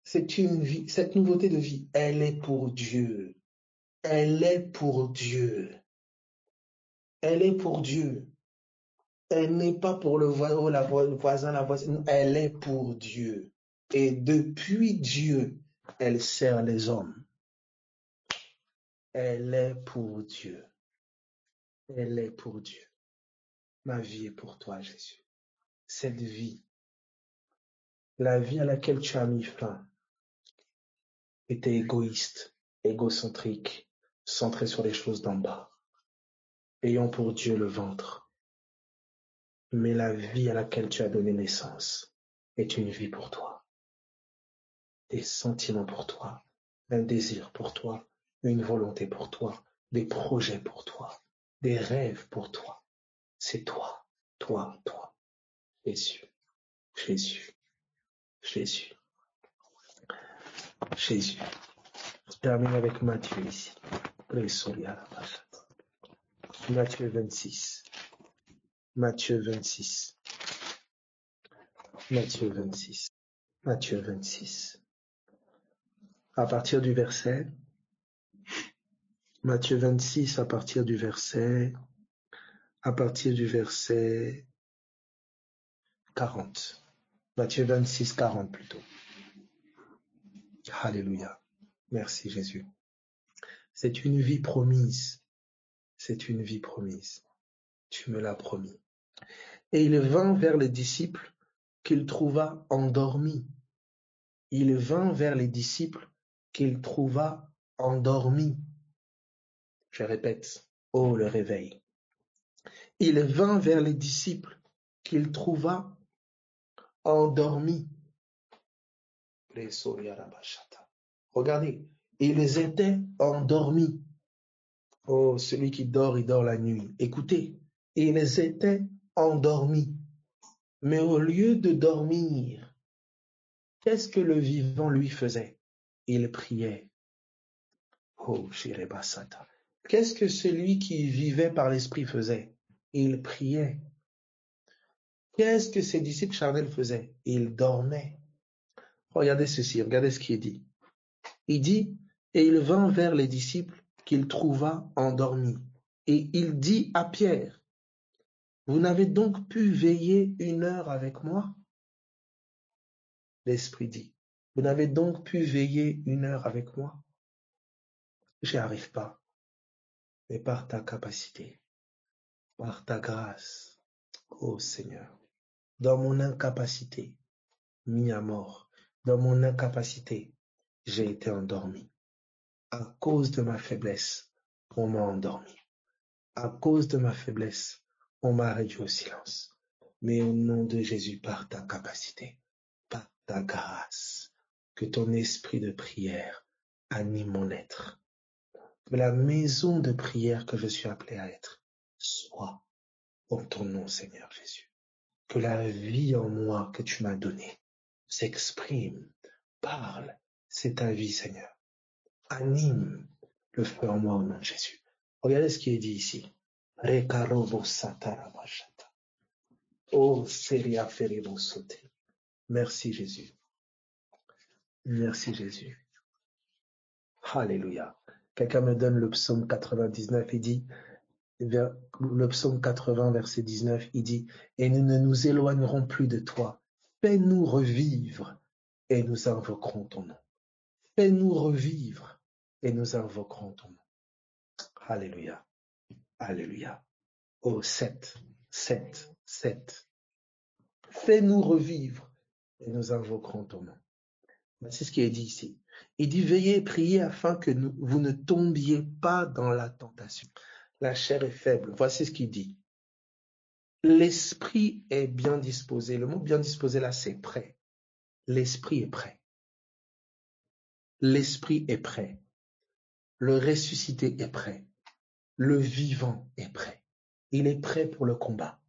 C'est une vie, cette nouveauté de vie, elle est pour Dieu. Elle est pour Dieu. Elle est pour Dieu. Elle n'est pas pour le voisin, la voisine. Elle est pour Dieu. Et depuis Dieu, elle sert les hommes. Elle est pour Dieu. Elle est pour Dieu. Ma vie est pour toi, Jésus. Cette vie, la vie à laquelle tu as mis fin, était égoïste, égocentrique, centrée sur les choses d'en bas, ayant pour Dieu le ventre. Mais la vie à laquelle tu as donné naissance est une vie pour toi. Des sentiments pour toi, un désir pour toi, une volonté pour toi, des projets pour toi, des rêves pour toi. C'est toi, toi, toi. Jésus, Jésus, Jésus, Jésus. Je termine avec Matthieu ici. Matthieu 26. Matthieu 26. Matthieu 26. Matthieu 26. À partir du verset, Matthieu 26, à partir du verset 40. Matthieu 26, 40 plutôt. Alléluia. Merci Jésus. C'est une vie promise. C'est une vie promise. Tu me l'as promis. Et il vint vers les disciples qu'il trouva endormis. Il vint vers les disciples qu'il trouva endormis. Je répète, oh le réveil. Il vint vers les disciples qu'il trouva endormis. Regardez, ils étaient endormis. Oh, celui qui dort, il dort la nuit. Écoutez, ils étaient endormis. Mais au lieu de dormir, qu'est-ce que le vivant lui faisait? Il priait. Oh, Shirebasata. Qu'est-ce que celui qui vivait par l'esprit faisait? Il priait. Qu'est-ce que ses disciples charnels faisaient? Ils dormaient. Regardez ceci, regardez ce qui est dit. Il dit, et il vint vers les disciples qu'il trouva endormis. Et il dit à Pierre, vous n'avez donc pu veiller 1 heure avec moi? L'Esprit dit, vous n'avez donc pu veiller 1 heure avec moi? J'y arrive pas. Mais par ta capacité, par ta grâce, ô Seigneur, dans mon incapacité, mis à mort, dans mon incapacité, j'ai été endormi. À cause de ma faiblesse, on m'a endormi. À cause de ma faiblesse, on m'a réduit au silence. Mais au nom de Jésus, par ta capacité, par ta grâce, que ton esprit de prière anime mon être. Que la maison de prière que je suis appelé à être soit en ton nom, Seigneur Jésus. Que la vie en moi que tu m'as donnée s'exprime, parle. C'est ta vie, Seigneur. Anime le feu en moi au nom de Jésus. Regardez ce qui est dit ici. Oh, Seria Ferebo Sote. Merci Jésus. Merci Jésus. Alléluia. Quelqu'un me donne le psaume 99, il dit, le psaume 80, verset 19, il dit, et nous ne nous éloignerons plus de toi. Fais-nous revivre et nous invoquerons ton nom. Fais-nous revivre et nous invoquerons ton nom. Alléluia. Alléluia. Oh, 7. Fais-nous revivre et nous invoquerons ton nom. C'est ce qui est dit ici. Il dit, veillez et priez afin que vous ne tombiez pas dans la tentation. La chair est faible. Voici ce qu'il dit. L'esprit est bien disposé. Le mot bien disposé là, c'est prêt. L'esprit est prêt. L'esprit est prêt. Le ressuscité est prêt. Le vivant est prêt. Il est prêt pour le combat.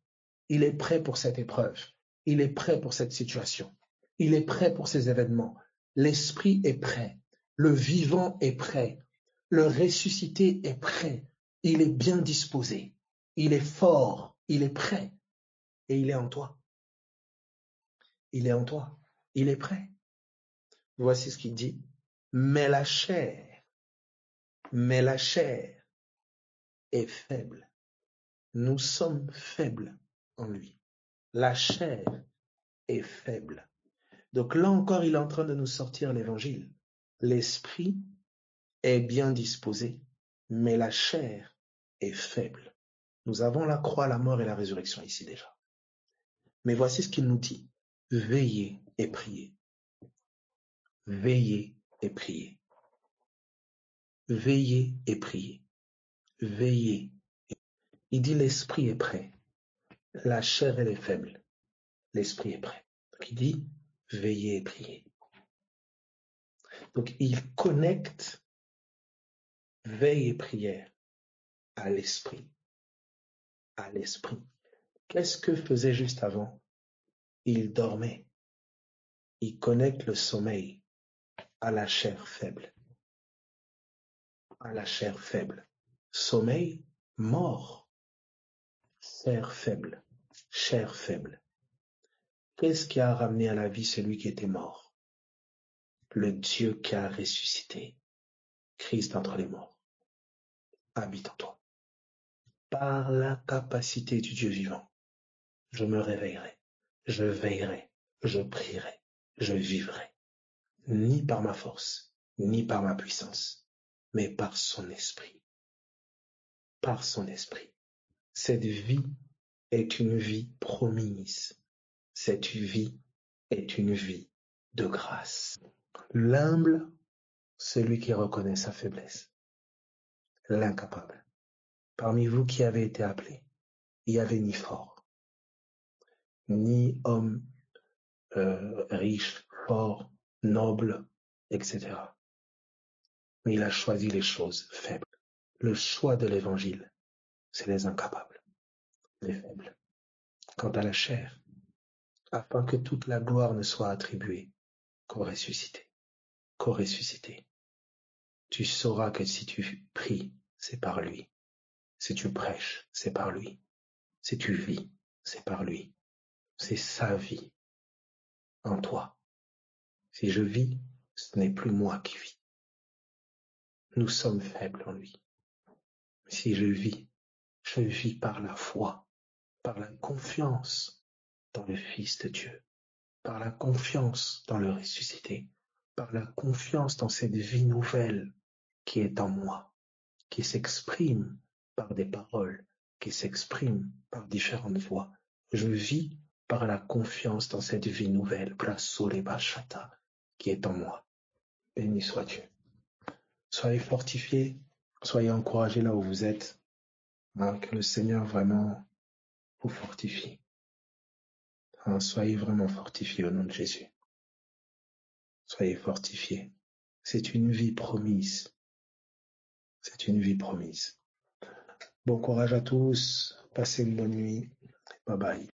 Il est prêt pour cette épreuve. Il est prêt pour cette situation. Il est prêt pour ces événements. L'esprit est prêt. Le vivant est prêt. Le ressuscité est prêt. Il est bien disposé. Il est fort. Il est prêt. Et il est en toi. Il est en toi. Il est prêt. Voici ce qu'il dit. Mais la chair est faible. Nous sommes faibles. en lui. La chair est faible. Donc là encore, il est en train de nous sortir l'évangile. L'esprit est bien disposé, mais la chair est faible. Nous avons la croix, la mort et la résurrection ici déjà. Mais voici ce qu'il nous dit. Veillez et priez. Veillez et priez. Veillez et priez. Veillez. Il dit l'esprit est prêt. La chair, elle est faible. L'esprit est prêt. Donc il dit veillez et priez. Donc il connecte veille et prière à l'esprit. À l'esprit. Qu'est-ce que faisait juste avant? Il dormait. Il connecte le sommeil à la chair faible. À la chair faible. Sommeil, mort. Chair faible. Chair faible. Qu'est-ce qui a ramené à la vie celui qui était mort? Le Dieu qui a ressuscité. Christ entre les morts. Habite en toi. Par la capacité du Dieu vivant, je me réveillerai, je veillerai, je prierai, je vivrai. Ni par ma force, ni par ma puissance, mais par son esprit. Par son esprit. Cette vie est une vie promise. Cette vie est une vie de grâce. L'humble, celui qui reconnaît sa faiblesse. L'incapable. Parmi vous qui avez été appelés, il n'y avait ni fort, ni homme riche, fort, noble, etc. Mais il a choisi les choses faibles. Le choix de l'évangile, c'est les incapables, les faibles. Quant à la chair, afin que toute la gloire ne soit attribuée qu'au ressuscité. Qu'au ressuscité. Tu sauras que si tu pries, c'est par lui. Si tu prêches, c'est par lui. Si tu vis, c'est par lui. C'est sa vie en toi. Si je vis, ce n'est plus moi qui vis. Nous sommes faibles en lui. Si je vis par la foi, par la confiance dans le Fils de Dieu, par la confiance dans le ressuscité, par la confiance dans cette vie nouvelle qui est en moi, qui s'exprime par des paroles, qui s'exprime par différentes voies. Je vis par la confiance dans cette vie nouvelle, qui est en moi. Béni soit Dieu. Soyez fortifiés, soyez encouragés là où vous êtes. Que le Seigneur vraiment vous fortifie. Soyez vraiment fortifiés au nom de Jésus. Soyez fortifiés. C'est une vie promise. C'est une vie promise. Bon courage à tous. Passez une bonne nuit. Bye bye.